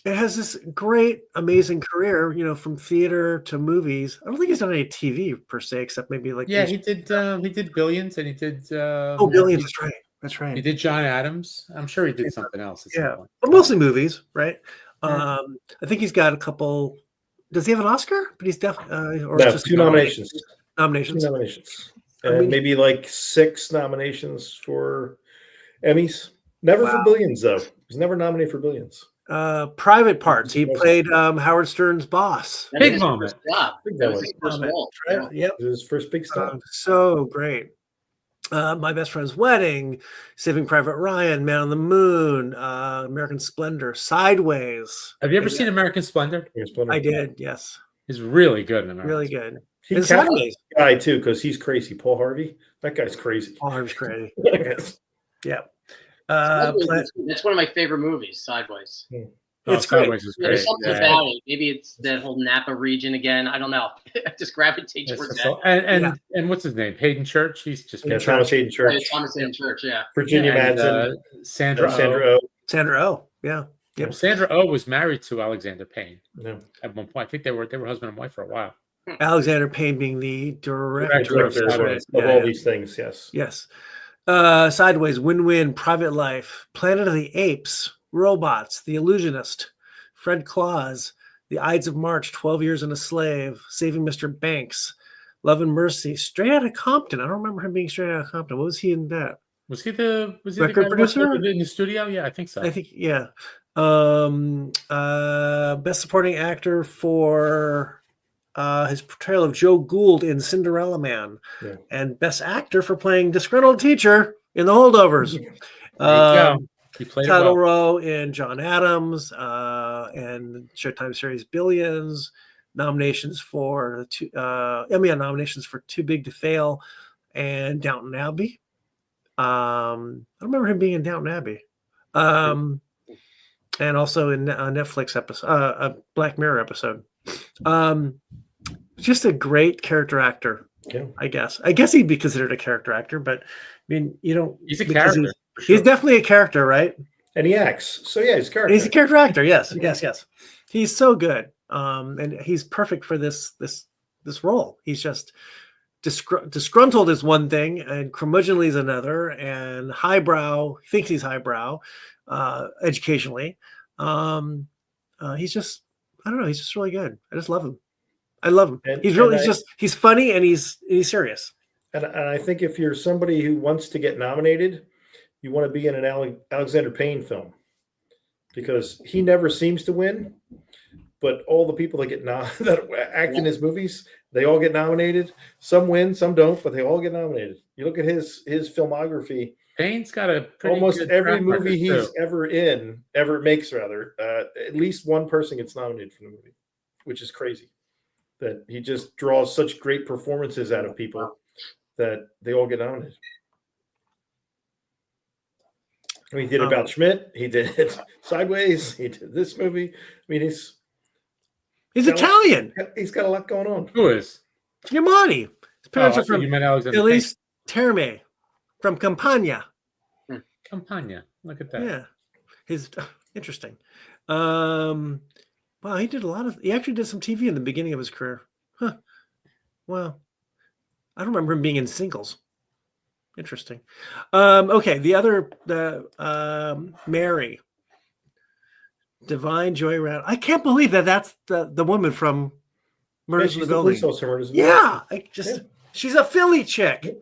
It has this great, amazing career, from theater to movies. I don't think he's done any TV per se, except maybe like Yeah, he did Billions, and he did Billions. That's right. He did John Adams. I'm sure he did something else at some point. But mostly movies, right? Yeah. I think he's got a couple. Does he have an Oscar? But he's definitely No, 2 nominations. Nominations. 2 nominations. And maybe like 6 nominations for Emmys. Never for Billions, though. He's never nominated for Billions. Private Parts. He played Howard Stern's boss. Big moment. That was his first role. Right? Yep. It was his first big stop. So great. My Best Friend's Wedding, Saving Private Ryan, Man on the Moon, American Splendor, Sideways. Have you ever seen American Splendor? I did, yes. He's really good in American. Really good. He And cast Sideways. the guy too, because he's crazy. Paul Harvey. That guy's crazy. Paul Harvey's crazy. Yes. Yeah. That's one of my favorite movies, Sideways. It's Sideways is There's great. something about it. Maybe it's that whole Napa region again. I don't know. I just gravitate towards that. And what's his name? Hayden Church. He's just Yeah, Thomas Hayden Church. Thomas Hayden Church, yeah. Virginia Madsen. Sandra Sandra Oh. Oh. Sandra Oh, yeah. Yep. Well, Sandra Oh was married to Alexander Payne No. at one point. I think they were husband and wife for a while. Alexander Payne being the director of Sideways. Of all these things, yes. Yes. Sideways, Win-Win, Private Life, Planet of the Apes, Robots, The Illusionist, Fred Claus, The Ides of March, 12 Years and a Slave, Saving Mr. Banks, Love and Mercy, Straight Outta Compton. I don't remember him being Straight Outta Compton. What was he in that? Was he the Record guy producer in the studio? Yeah, I think so. I think, yeah. Best Supporting Actor for his portrayal of Joe Gould in Cinderella Man, and Best Actor for playing disgruntled teacher in The Holdovers. He played Title Row in John Adams and Showtime series Billions. Nominations for Emmy nominations for Too Big to Fail and Downton Abbey. I don't remember him being in Downton Abbey. And also in a Netflix episode, a Black Mirror episode. Just a great character actor. Yeah. I guess he'd be considered a character actor, but I mean, you don't. He's a character. He's definitely a character, right? And he acts. So yeah, he's a character. He's a character actor. Yes. He's so good. And he's perfect for this role. He's just disgruntled is one thing, and curmudgeonly is another, and highbrow, thinks he's highbrow, educationally. He's just, I don't know, he's just really good. I just love him. I love him. He's funny and he's serious. And I think if you're somebody who wants to get nominated, you want to be in an Alexander Payne film, because he never seems to win, but all the people that that act in his movies, they all get nominated. Some win, some don't, but they all get nominated. You look at his filmography. Payne's got a almost good every track movie record, he's ever makes, at least one person gets nominated for the movie, which is crazy. That he just draws such great performances out of people that they all get nominated. He did About Schmidt. He did Sideways. He did this movie. I mean, he's Italian. He's got a lot going on. Who is? Giamatti. His parents are from you meant Alexander Elise Terme from Campania. Campania. Look at that. Yeah. Interesting. Wow, he actually did some TV in the beginning of his career. Huh. Well, I don't remember him being in Singles. Interesting. Okay, Mary. Da'Vine Joy Randolph. I can't believe that's the woman from Murders in the Building. Yeah, she's a Philly chick.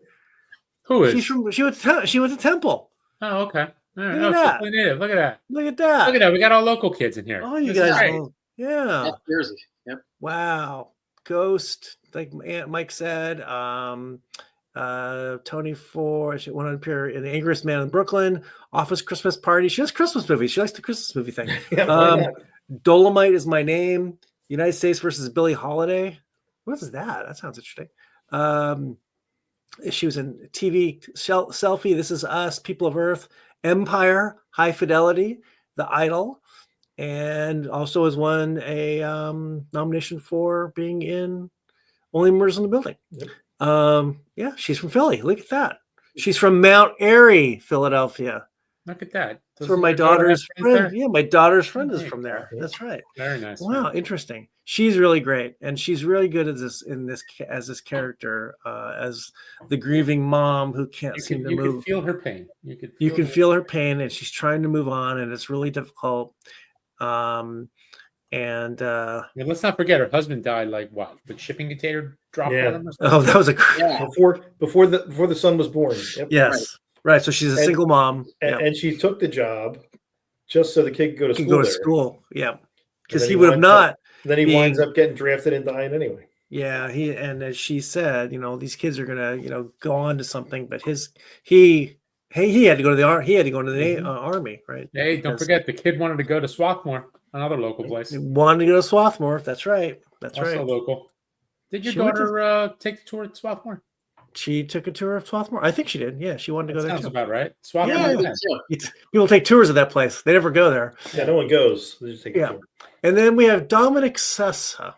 Who is? She went to Temple. Oh, okay. All right. Look at that. Philly native. Look at that. Look at that. Look at that. We got all local kids in here. Oh, you This is guys. great. Yeah. That's Jersey. Yep. Wow. Ghost, like Mike said. Tony Ford. She went on appear in The Angriest Man in Brooklyn. Office Christmas Party. She likes Christmas movies. She likes the Christmas movie thing. Dolomite Is My Name. United States versus Billie Holiday. What is that? That sounds interesting. She was in TV Selfie, This Is Us, People of Earth, Empire, High Fidelity, The Idol, and also has won a nomination for being in Only Murders in the Building. Yep. Yeah, she's from Philly. Look at that. She's from Mount Airy, Philadelphia. Look at that. That's where my Your daughter daughter's have friends friend. there? Yeah, my daughter's friend is There from you there. go. That's right. Very nice. Wow, man. interesting. She's really great, and she's really good at this as this character, as the grieving mom who can't seem to You move. can feel her pain. You can feel her pain, and she's trying to move on, and it's really difficult. Yeah, let's not forget her husband died like what? The shipping container dropped Yeah. on him or something? Oh, that was a Yeah. Before the son was born. Yep. yes, right. So she's a And- single mom. And, Yeah. and she took the job just so the kid could go to Can school. go to there. school. Yeah, because then he he would have winds up- not. Then he being- winds up getting drafted and dying anyway. Yeah, and as she said, these kids are gonna, go on to something, but he had to go to the army. He had to go into the Mhm. army, right? Hey, don't Because forget the kid wanted to go to Swarthmore, another local place. he wanted to go to Swarthmore. That's right. That's Also right. local. Did your She went to- daughter take the tour at Swarthmore? She took a tour of Swarthmore. I think she did. Yeah, she wanted to That go there sounds too. about right. Swarthmore. Yeah, yeah. People take tours of that place. They never go there. Yeah, no one goes. They just take a Yeah. tour. And then we have Dominic Sessa.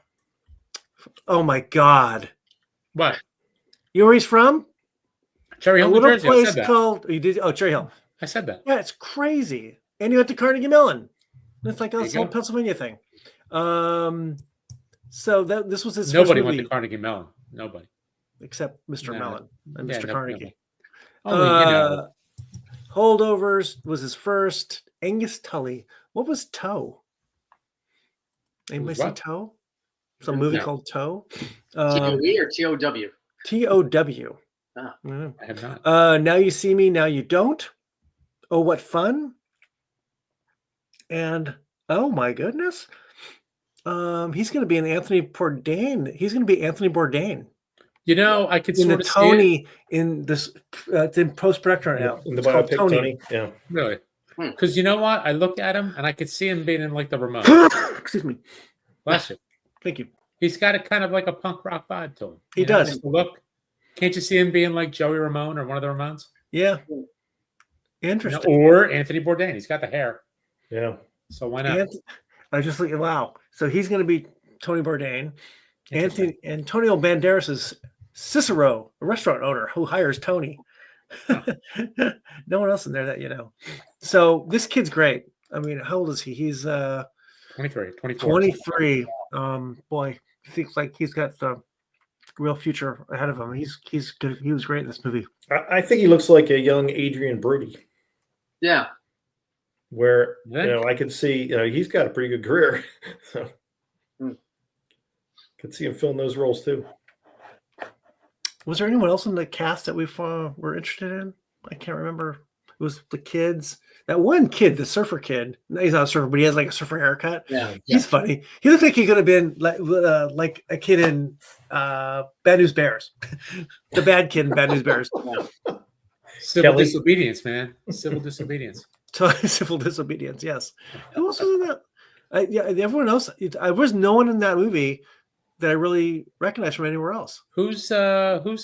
Oh my God! What? You know where he's from? Cherry A Hill, New little Jersey. I place said that. called. You did? Oh, Cherry Hill. I said that. Yeah, it's crazy. And you went to Carnegie Mellon. It's like There a you whole go. Pennsylvania thing. So this was his Nobody first went movie, to Carnegie Mellon. Nobody. except Mr. No. Mellon and Yeah, Mr. no, Carnegie. Only, Holdovers was his first. Angus Tully. What was Toe? Anybody see what? Toe? Some movie No. called Toe. TOE or TOW? TOW. Ah. Mm. I have not. Now You See Me, Now You Don't. Oh, What Fun. And oh my goodness. He's going to be an Anthony Bourdain. He's going to be Anthony Bourdain I could in the sort of see it. Tony in this. It's in post production right now. In the It's called biopic, Tony. Yeah. Really? Hmm. Because you know what? I look at him and I could see him being in like the Ramones. Excuse me. Bless you. Thank you. He's got a kind of like a punk rock vibe to him. He does. Just the look. Can't you see him being like Joey Ramone or one of the Ramones? Yeah. You know, Interesting. or Anthony Bourdain. He's got the hair. Yeah. So why not? I just like, wow. So he's going to be Tony Bourdain. Interesting. Antonio Banderas is Cicero, a restaurant owner who hires Tony. No one else in there that you know. So this kid's great. I mean, how old is he? He's 23, 24. 23. Boy, he seems like he's got the real future ahead of him. He's good. He was great in this movie. I think he looks like a young Adrian Brody, Yeah. where Yeah. I could see he's got a pretty good career. So Hmm. could see him filling those roles too. Was there anyone else in the cast that we were interested in? I can't remember. It was the kids. That one kid, the surfer kid. He's not a surfer, but he has like a surfer haircut. Yeah. He's funny. He looked like he could have been like a kid in Bad News Bears, the bad kid in Bad News Bears. Civil Kelly. disobedience, man. Civil disobedience. Civil disobedience. Yes. Who else was in that? Yeah, everyone else. I was no one in that movie that I really recognized from anywhere else. Who's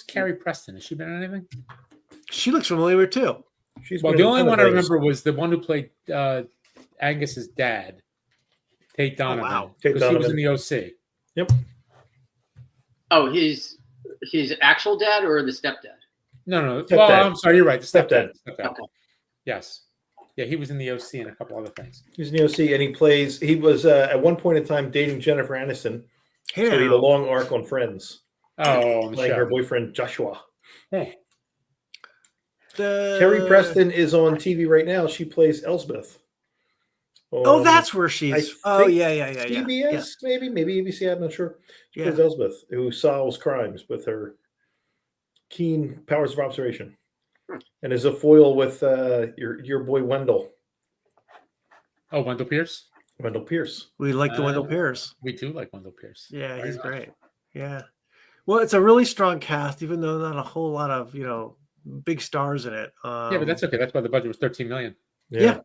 Carrie Preston? Has she been in anything? She looks familiar too. She's Well, been the in a only ton of one I those. remember was the one who played Angus's dad, Tate Donovan. wow. Tate Because he was Donovan. in the OC. Yep. Oh, his actual dad or the stepdad? No. Stepdad. Well, I'm sorry, you're right. The stepdad. Stepdad. Stepdad. Okay. Yes. Yeah, he was in the OC and a couple other things. He's in the OC, and he was at one point in time dating Jennifer Aniston. Hey, So he had a long arc on Friends, Oh, playing her Michelle. boyfriend Joshua. Hey, Carrie Preston is on TV right now. She plays Elsbeth. Oh, on that's where she's. I Oh, think yeah. CBS, maybe ABC. I'm not sure. She Yeah. plays Elsbeth, who solves crimes with her keen powers of observation, and is a foil with your boy Wendell Wendell Pierce. Pierce. We like the Wendell Pierce. We do like Wendell Pierce. Yeah, Very he's much. great. Yeah. Well, it's a really strong cast, even though not a whole lot of big stars in it. Yeah, but that's okay. That's why the budget was $13 million. Yeah.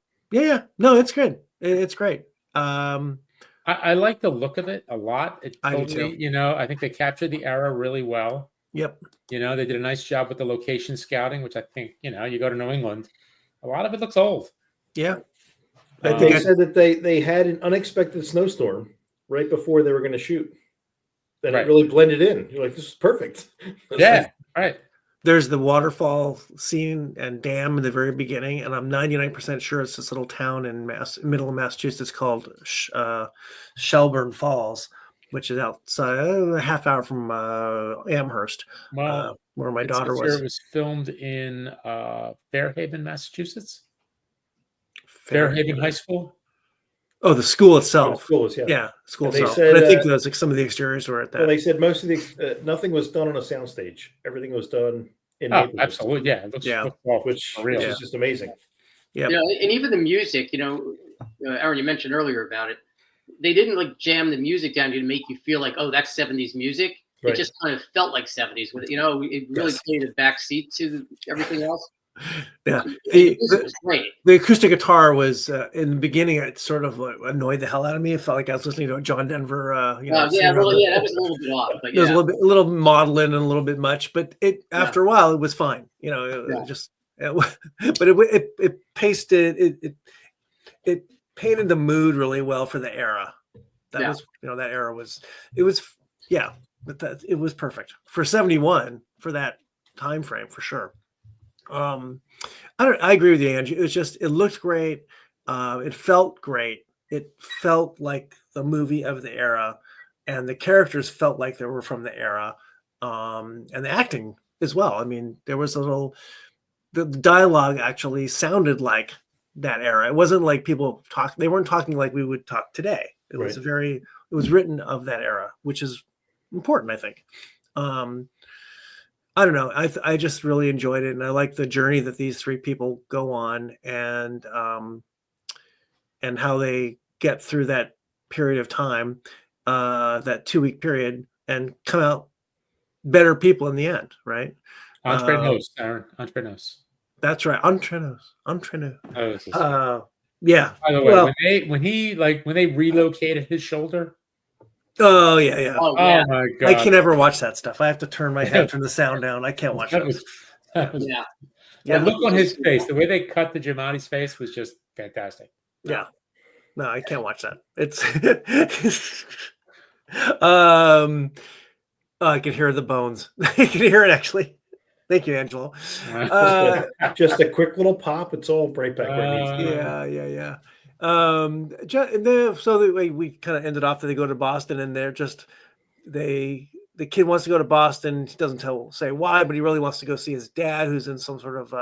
No, it's good. It's great. I like the look of it a lot. It I do totally, I think they captured the era really well. Yep. They did a nice job with the location scouting, which I think, you go to New England, a lot of it looks old. Yeah. I think They said that they had an unexpected snowstorm right before they were going to shoot. Then Right. it really blended in. You're like, this is perfect. Yeah, right. there's the waterfall scene and dam in the very beginning, and I'm 99% sure it's this little town in middle of Massachusetts called Shelburne Falls, which is outside a half hour from Amherst, Well, where my it daughter says here was. it was filmed in Fairhaven, Massachusetts. Fairhaven High School. Oh, the school itself. Schools, yeah. Yeah, school And they itself. said, But I think those, like, some of the exteriors were at that. Well, they said most of the nothing was done on a soundstage. Everything was done in Oh, neighborhoods, absolutely. Yeah, it looks Yeah. awful which for real. is just amazing. Yep. You know, and even the music, Aaron, you mentioned earlier about it. They didn't like jam the music down to make you feel like, oh, that's 70s music. Right. It just kind of felt like 70s with it. It really Yes. played a backseat to everything else. Yeah. The music was great. The acoustic guitar was in the beginning. It sort of annoyed the hell out of me. It felt like I was listening to a John Denver. That was a little bit off. But There was yeah. a little maudlin and a little bit much, but after a while it was fine. It just, but it pasted it painted the mood really well for the era. That was that era was it was perfect for 71 for that time frame for sure. I agree with you, Angie. It looked great. It felt great. It felt like the movie of the era, and the characters felt like they were from the era, and the acting as well. I mean, there was the dialogue actually sounded like that era. It wasn't like people talk. They weren't talking like we would talk today. It was it was written of that era, which is important, I think. I don't know. I just really enjoyed it, and I like the journey that these three people go on, and how they get through that period of time, that 2-week period, and come out better people in the end, right? Entre nos, Aaron. Entre nos. That's right. Entre nos. Yeah. By the way, when they relocated his shoulder. Oh yeah. Oh, yeah. Oh my god! I can never watch that stuff. I have to turn the sound down. I can't watch that. Yeah. The look on his face, the way they cut the Giamatti's face was just fantastic. Yeah. No, I can't watch that. It's I can hear the bones. I can hear it actually. Thank you, Angelo. Just a quick little pop. It's all right back where it needs to be. Yeah. So we kind of ended off that they go to Boston, and they're just the kid wants to go to Boston. He doesn't say why, but he really wants to go see his dad, who's in some sort of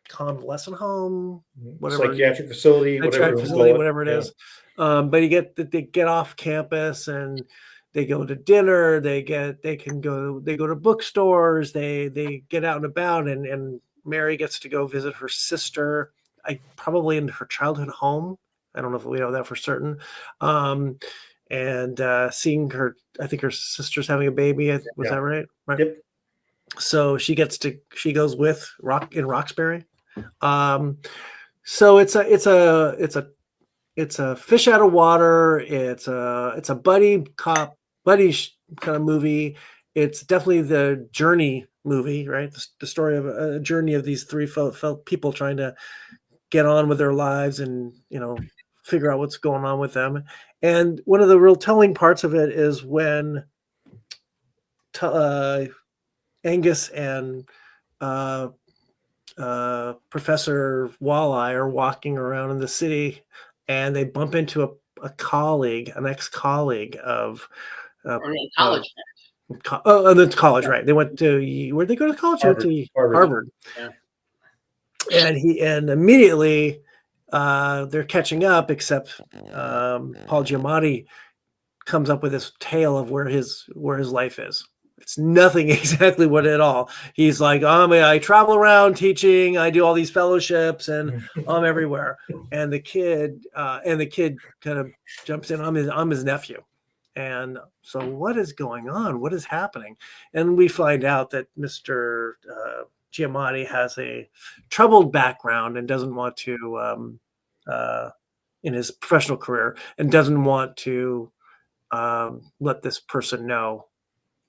convalescent home, whatever, psychiatric facility, whatever it is. But they get off campus and they go to dinner. They go to bookstores. They get out and about, and Mary gets to go visit her sister. Probably in her childhood home. I don't know if we know that for certain. And seeing her, I think her sister's having a baby. Was that right? Right. Yep. So she goes with Roxbury. So it's a fish out of water. It's a buddy kind of movie. It's definitely the journey movie, right? The story of a journey of these three felt people trying to get on with their lives and figure out what's going on with them. And one of the real telling parts of it is when Angus and Professor Walleye are walking around in the city, and they bump into an ex-colleague of college. And then college, right? They went to where'd they go to college? Harvard. Yeah. And immediately they're catching up, except Paul Giamatti comes up with this tale of where his life is. It's nothing exactly what at all. He's like, I travel around teaching, I do all these fellowships, and I'm everywhere. And the kid kind of jumps in. I'm his nephew. And so what is going on? What is happening? And we find out that Mr. Giamatti has a troubled background and doesn't want to, in his professional career, and doesn't want to let this person know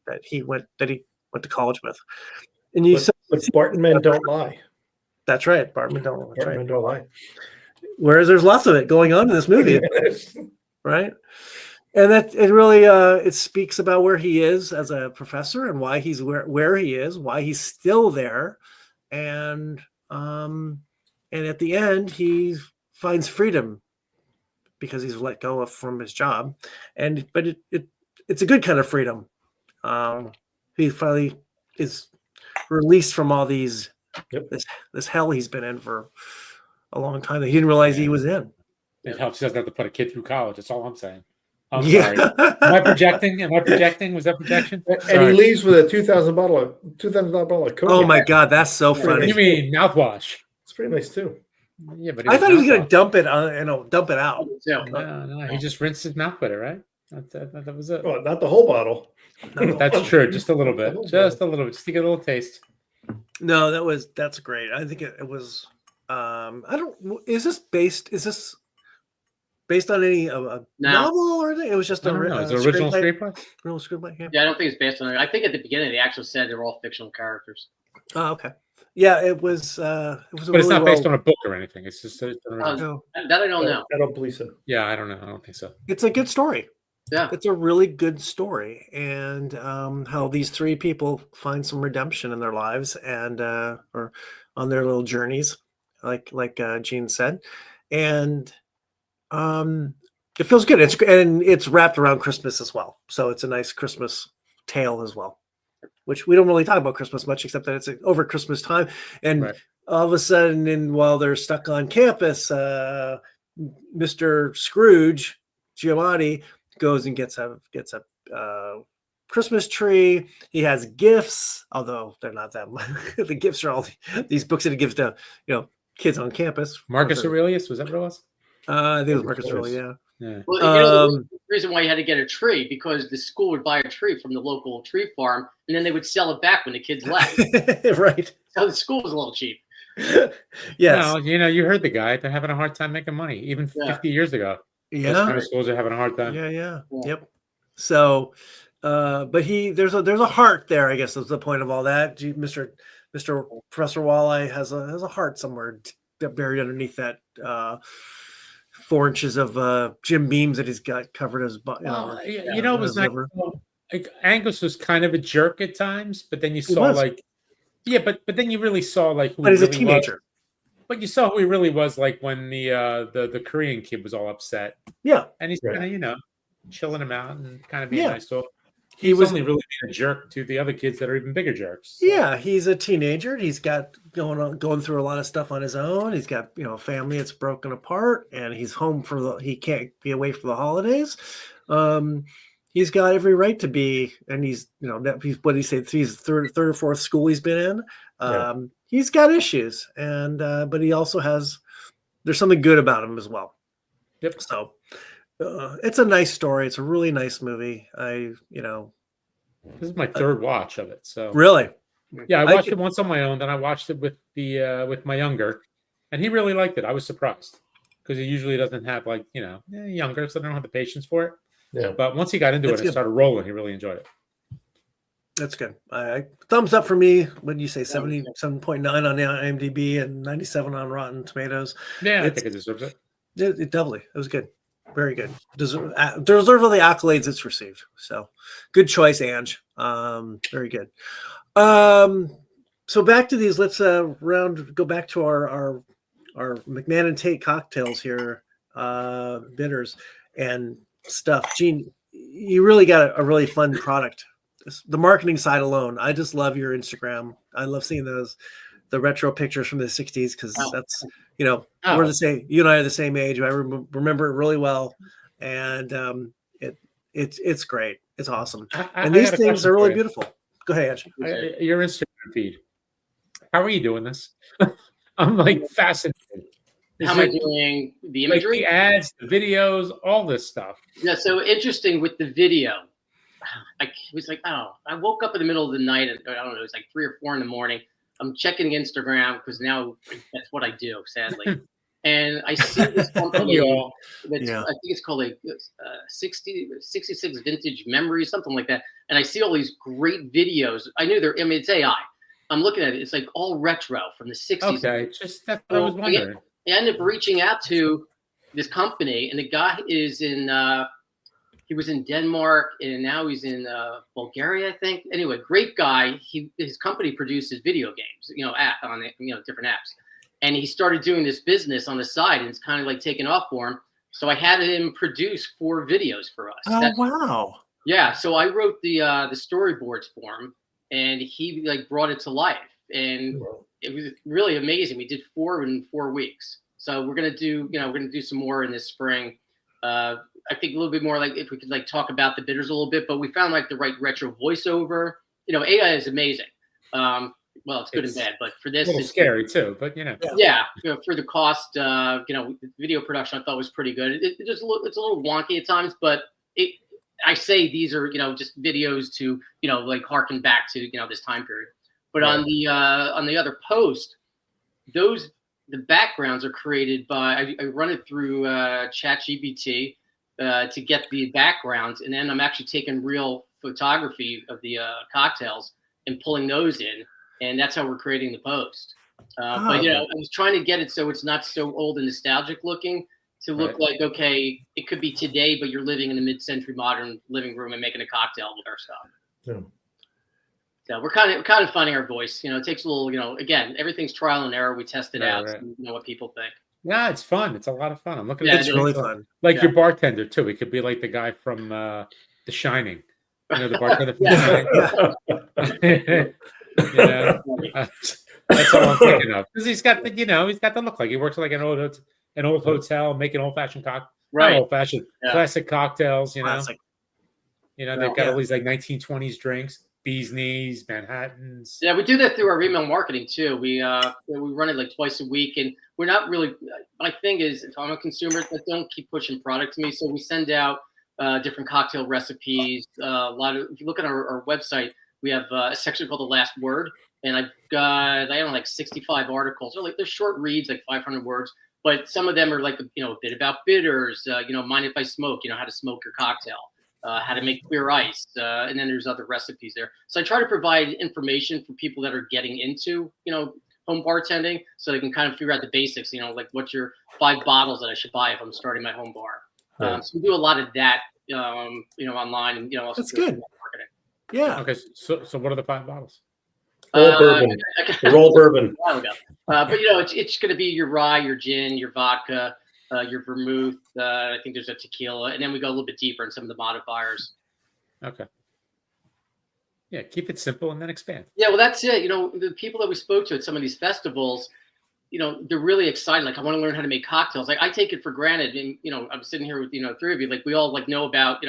that he went to college with. And but Barton men don't lie. That's right. Barton men don't lie. Barton men don't lie. Whereas there's lots of it going on in this movie, right? And that it really it speaks about where he is as a professor and why he's where he is, why he's still there, and at the end he finds freedom because he's let go from his job, but it's a good kind of freedom. He finally is released from all these this hell he's been in for a long time that he didn't realize he was in. It helps. He doesn't have to put a kid through college. That's all I'm saying. I'm Yeah. sorry. Am I projecting? Was that projection? And he leaves with a $2,000 bottle of Coke. Oh my God, that's so funny. You mean mouthwash? It's pretty nice too. Yeah, but I thought he was going to mouthwash. dump it on, dump it out. No, he just rinsed his mouth with it, right? That was it. Oh, not the whole bottle. That's true. Just a little bit. Just a little bit. Just to get a little taste. No, that's great. I think it was. Is this based on any novel or anything? It was just I don't know. Is it original screenplay? Real screenplay. Yeah. Yeah, I don't think it's based on it. I think at the beginning they actually said they were all fictional characters. Oh, okay. Yeah, it was. But it's not based on a book or anything. It's just. No. That I don't know. I don't believe so. Yeah, I don't know. I don't think so. It's a good story. Yeah, it's a really good story, and how these three people find some redemption in their lives and or on their little journeys, like Gene said, and it feels good. It's wrapped around Christmas as well, so it's a nice Christmas tale as well, which we don't really talk about Christmas much, except that it's over Christmas time, and Right. all of a sudden, while they're stuck on campus, Mr. Scrooge Giamatti goes and gets a Christmas tree. He has gifts, although they're not that much. The gifts are all these books that he gives to kids on campus. Marcus Aurelius, was that what it was? I think it was Marcus Aurelius. Yeah. Well, the reason why you had to get a tree because the school would buy a tree from the local tree farm, and then they would sell it back when the kids left. Right. So the school was a little cheap. Yes. No, you heard the guy. They're having a hard time making money, even 50 years ago. Yeah. Those kind of schools are having a hard time. Yeah. Yep. So, but there's a heart there. I guess is the point of all that. Mr. Professor Walleye has a heart somewhere buried underneath that 4 inches of Jim Beams that he's got covered his butt. It was nice. Like Angus was kind of a jerk at times, but then you saw but then you really saw who but he's really a teenager. Was. But you saw who he really was when the Korean kid was all upset. Yeah. And he's kind of, chilling him out and kind of being nice to him. He was only really being a jerk to the other kids that are even bigger jerks. So. Yeah, he's a teenager. He's got going through a lot of stuff on his own. He's got a family that's broken apart, and he's home he can't be away for the holidays. He's got every right to be, and he's what do you say? He's third or fourth school he's been in. He's got issues, and but he also there's something good about him as well. Yep. So it's a nice story. It's a really nice movie. This is my third watch of it. So really, yeah, I watched it once on my own. Then I watched it with with my younger, and he really liked it. I was surprised because he usually doesn't have younger, so they don't have the patience for it. Yeah. But once he got into it and started rolling, he really enjoyed it. That's good. Thumbs up for me. What do you say? 77.9 on IMDb and 97 on Rotten Tomatoes. Yeah, I think it deserves it. It definitely. It was good. Very good. Deserve all the accolades it's received. So good choice, Ange. Very good. So back to these. Let's go back to our McMann Tate cocktails here, bitters and stuff. Gene, you really got a really fun product. The marketing side alone, I just love your Instagram. I love seeing the retro pictures from the 60s because that's we're the same. You and I are the same age. I remember it really well, and it's great. It's awesome, and these things are really beautiful. Go ahead, Ange. Your Instagram feed. How are you doing this? I'm fascinated. How am I doing the imagery? The ads, the videos, all this stuff. Yeah, so interesting with the video. I was I woke up in the middle of the night, and I don't know, it was 3 or 4 in the morning. I'm checking Instagram because now that's what I do, sadly. And I see this company that's, I think it's called 66 Vintage Memories, something like that. And I see all these great videos. It's AI. I'm looking at it. It's all retro from the 60s. Okay, just that's what I was wondering. I ended up reaching out to this company, and the guy is in. He was in Denmark, and now he's in Bulgaria, I think. Anyway, great guy. His company produces video games, on different apps, and he started doing this business on the side, and it's kind of like taking off for him. So I had him produce 4 videos for us. Oh, wow. Yeah. So I wrote the storyboards for him, and he like brought it to life, and it was really amazing. We did 4 in 4 weeks. So we're gonna do some more in this spring. I think a little bit more like if we could like talk about the bitters a little bit, but we found like the right retro voiceover. AI is amazing. Well, it's good and bad, but for this, it's scary too. But yeah, for the cost, video production, I thought was pretty good. It's a little wonky at times, but I say these are just videos to like harken back to this time period. But on the other post, the backgrounds are created by I run it through ChatGPT to get the backgrounds, and then I'm actually taking real photography of the cocktails and pulling those in, and that's how we're creating the post. But I was trying to get it so it's not so old and nostalgic looking, to look like, okay, it could be today, but you're living in a mid-century modern living room and making a cocktail with our stuff. Yeah. So we're kind of finding our voice. It takes a little, again, everything's trial and error. We test it out, so we know what people think. Yeah, it's fun. It's a lot of fun. I'm looking at It's really fun. Like your bartender too. He could be like the guy from The Shining. The bartender from The Shining. That's all I'm thinking of. Because he's got the look like he works like an old hotel, making old-fashioned Right. Not old-fashioned, classic cocktails. Classic. They've got all these like 1920s drinks. Bees Knees, Manhattans. Yeah, we do that through our email marketing too. We run it like twice a week, and we're not really. My thing is, if I'm a consumer, don't keep pushing product to me. So we send out different cocktail recipes. A lot of. If you look at our website, we have a section called The Last Word, and I've got like 65 articles. They're short reads, like 500 words, but some of them are like a bit about bitters. Mind if I smoke? How to smoke your cocktail. How to make clear ice, and then there's other recipes there. So I try to provide information for people that are getting into, home bartending, so they can kind of figure out the basics. Like what's your 5 bottles that I should buy if I'm starting my home bar. So we do a lot of that, online, and also that's good. Marketing. Yeah. Okay. So what are the 5 bottles? All bourbon. They're all bourbon. A while ago. But it's going to be your rye, your gin, your vodka. Your vermouth, I think there's a tequila, and then we go a little bit deeper in some of the modifiers. Okay. Yeah, keep it simple and then expand. Yeah, well, that's it. The people that we spoke to at some of these festivals, they're really excited. Like, I want to learn how to make cocktails. Like, I take it for granted, and I'm sitting here with 3 of you. Like, we all like know about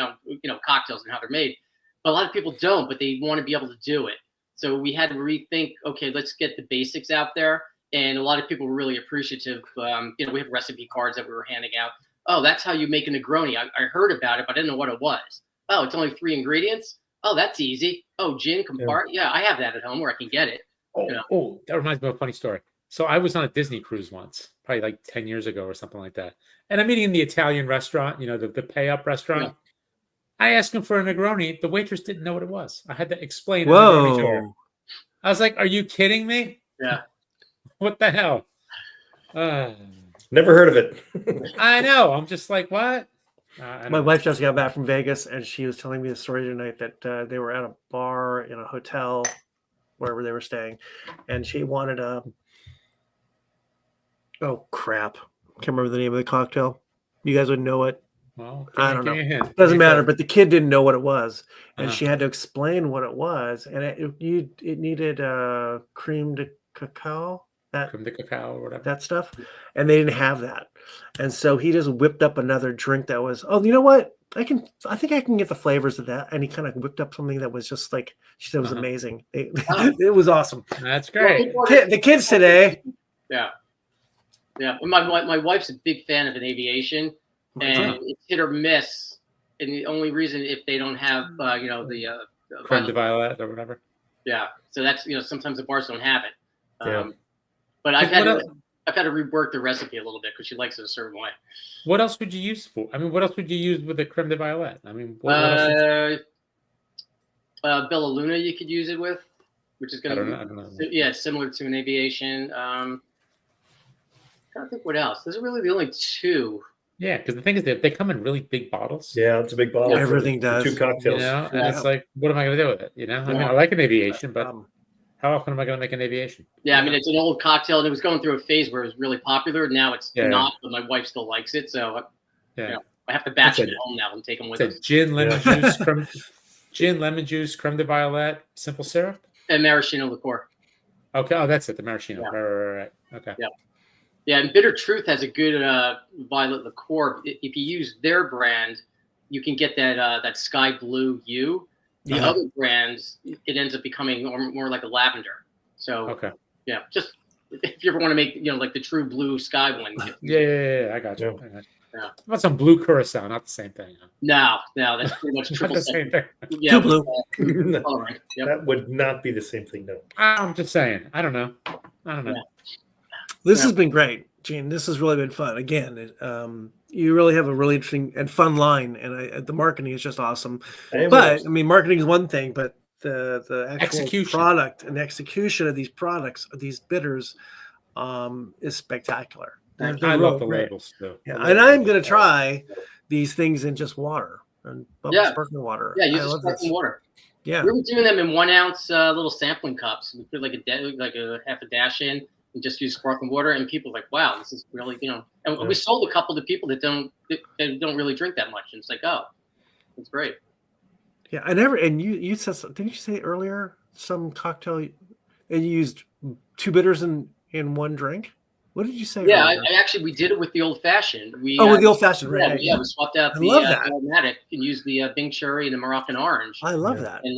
cocktails and how they're made, but a lot of people don't. But they want to be able to do it. So we had to rethink. Okay, let's get the basics out there. And a lot of people were really appreciative. We have recipe cards that we were handing out. Oh, that's how you make a Negroni. I heard about it, but I didn't know what it was. Oh, it's only 3 ingredients. Oh, that's easy. Oh, gin, Campari. Yeah, I have that at home where I can get it. Oh, that reminds me of a funny story. So I was on a Disney cruise once, probably like 10 years ago or something like that. And I'm eating in the Italian restaurant, the pay-up restaurant. Yeah. I asked him for a Negroni. The waitress didn't know what it was. I had to explain the Negroni to her. I was like, are you kidding me? Yeah. What the hell? Never heard of it. I know. I'm just like, what? My wife just got back from Vegas, and she was telling me the story tonight that they were at a bar in a hotel, wherever they were staying, and she wanted oh crap, can't remember the name of the cocktail. You guys would know it. Well, I don't know. Doesn't matter. But the kid didn't know what it was, and she had to explain what it was, and it needed cream de cacao. Cream de cacao or whatever. That stuff, and they didn't have that, and so he just whipped up another drink that was. Oh, you know what? I think I can get the flavors of that, and he kind of whipped up something that was just like she said was amazing. It was awesome. That's great. The kids today. Yeah. My wife's a big fan of an aviation, and it's hit or miss. And the only reason if they don't have the creme de violet or whatever. Yeah. So that's sometimes the bars don't have it. But I've had to rework the recipe a little bit because she likes it a certain way. What else would you use for? I mean, what else would you use with the creme de violet? I mean, what Bella Luna you could use it with, which is going to I don't know. Similar to an aviation. trying to think what else. Those are really the only two. Yeah, because the thing is that they come in really big bottles. Yeah, it's a big bottle. for Everything the does. two You cocktails. know, and Yeah. it's like, what am I going to do with it? You know, I mean, Yeah. I like an aviation, but Um, how often am I going to make an aviation? Yeah, I mean, it's an old cocktail, and it was going through a phase where it was really popular. Now it's Yeah. not, but my wife still likes it, so Yeah, I have to batch That's it at home now and take them with it's us. a gin, lemon juice, creme de violet, simple syrup. And maraschino liqueur. Okay, oh, that's it, the maraschino. Yeah. Right. Okay. Yeah. Yeah, and Bitter Truth has a good violet liqueur. If you use their brand, you can get that sky blue hue. The Uh-huh. other brands, it ends up becoming more like a lavender. So Okay. yeah, just if you ever want to make like the true blue sky one. Yeah, I got you. Yeah. Yeah. How about some blue curacao? Not the same thing. Huh? No, that's pretty much Not triple the same thing. Yeah, Too blue. coloring. Yep. That would not be the same thing, no. I'm just saying. I don't know. Yeah. This Yeah. has been great, Gene. This has really been fun. Again, you really have a really interesting and fun line, and the marketing is just awesome. But I mean, marketing is one thing, but the actual Execution. product and execution of these products, of these bitters, is spectacular. They're I real love the great. labels too. Yeah, and I'm going to try these things in just water and sparkling water. Yeah, I use love sparkling this. water. Yeah, We were doing them in 1 ounce little sampling cups. We put like a half a dash in and just use sparkling water. And people were like, wow, this is really, And Yeah. we sold a couple to people that don't really drink that much. And it's like, oh, it's great. yeah. And you said, didn't you say earlier some cocktail, and you used 2 bitters in one drink? What did you say? Yeah, earlier? we did it with the old fashioned. with the old fashioned, right? Yeah, we swapped out I the love that. aromatic and used the Bing cherry and the Moroccan orange. I love Yeah. that. And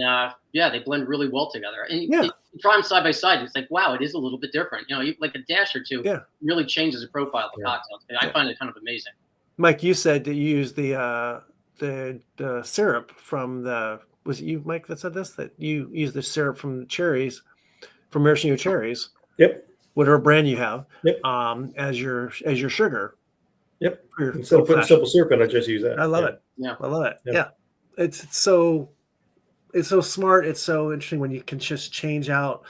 they blend really well together. And Yeah. you try them side by side. It's like, wow, it is a little bit different. Like a dash or two really changes the profile of the cocktails. I find it kind of amazing. Mike, you said that you used the syrup from was it you, Mike, that said this? That you used the syrup from the cherries, from maraschino cherries. Yep. Whatever brand you have. Yep. As your sugar. Yep. for your Instead of putting old-fashioned. simple syrup in, I just use that. I love Yeah. it. Yeah. I love it. Yeah. Yeah. It's so smart. It's so interesting when you can just change out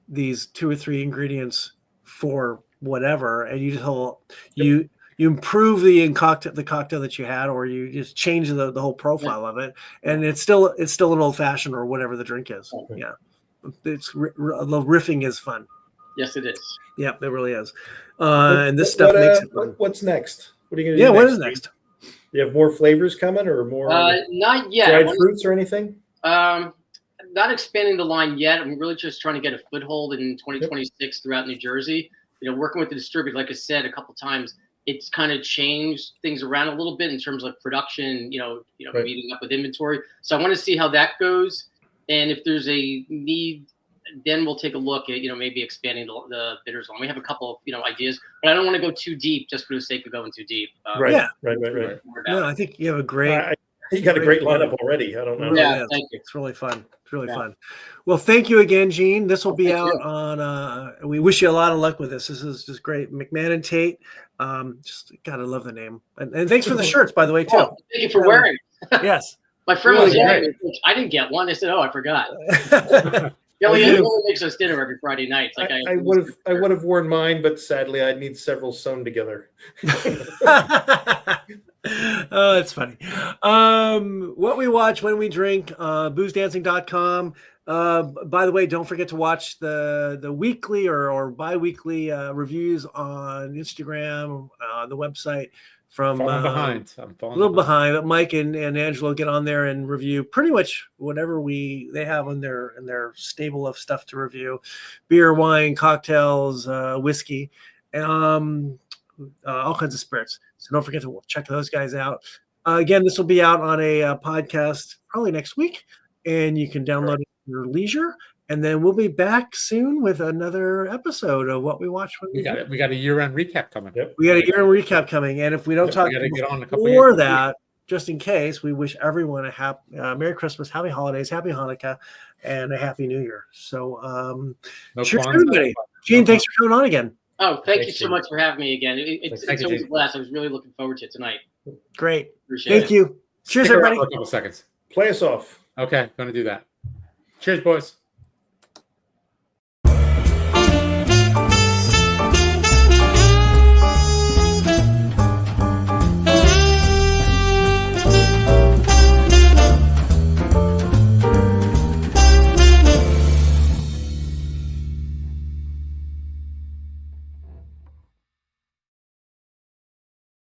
these 2 or 3 ingredients for whatever, and you improve the cocktail that you had, or you just change the whole profile of it, and it's still an old fashioned or whatever the drink is. Okay. Yeah, the riffing is fun. Yes, it is. Yeah, it really is. And this stuff makes it fun. What's next? What are you going to do? Yeah, what next? is next? Do you have more flavors coming, or more Not yet. dried fruits or anything? Not expanding the line yet. I'm really just trying to get a foothold in 2026 throughout New Jersey. Working with the distributor, like I said a couple times, it's kind of changed things around a little bit in terms of production. Right. Meeting up with inventory. So I want to see how that goes, and if there's a need, then we'll take a look at maybe expanding the bitters line. We have a couple of ideas, but I don't want to go too deep just for the sake of going too deep. Right. Yeah. Right. No, I think you have a great. You got a great lineup already. I don't know. Yeah, It thank you. It's really fun. It's really Yeah. fun. Well, thank you again, Gene. This will be Thank out you. on. We wish you a lot of luck with this. This is just great. McMann and Tate. Just gotta love the name. And thanks for the shirts, by the way, too. Oh, thank you for wearing. Yes. My friend Really was yelling great. at me, I didn't get one. I said, oh, I forgot. Yeah. He only do. makes us dinner every Friday night. It's like I would have worn mine, but sadly, I'd need several sewn together. Oh, it's funny. What we watch, when we drink, boozdancing.com. By the way, don't forget to watch the weekly or bi-weekly reviews on Instagram, the website from Falling behind. I'm a falling little behind, but Mike and Angelo get on there and review pretty much whatever they have in their stable of stuff to review: beer, wine, cocktails, whiskey, all kinds of spirits. So don't forget to check those guys out. Again, this will be out on a podcast probably next week, and you can download it at your leisure. And then we'll be back soon with another episode of What We Watch. We got it. We got a year-end recap coming. Yep. We got a year recap coming, and if we don't talk We got to get on a couple before years. that, just in case, we wish everyone a happy Merry Christmas, Happy Holidays, Happy Hanukkah, and a Happy New Year. So, No cheers, Kwanzaa. everybody. Gene, thanks for coming on again. Oh, thank you Thanks, so Jim. much for having me again. It's Thank you, always a Jim. blast. I was really looking forward to it tonight. Great. Appreciate Thank it. you. Cheers, Stick around everybody. for a couple seconds. Play us off. Okay, going to do that. Cheers, boys.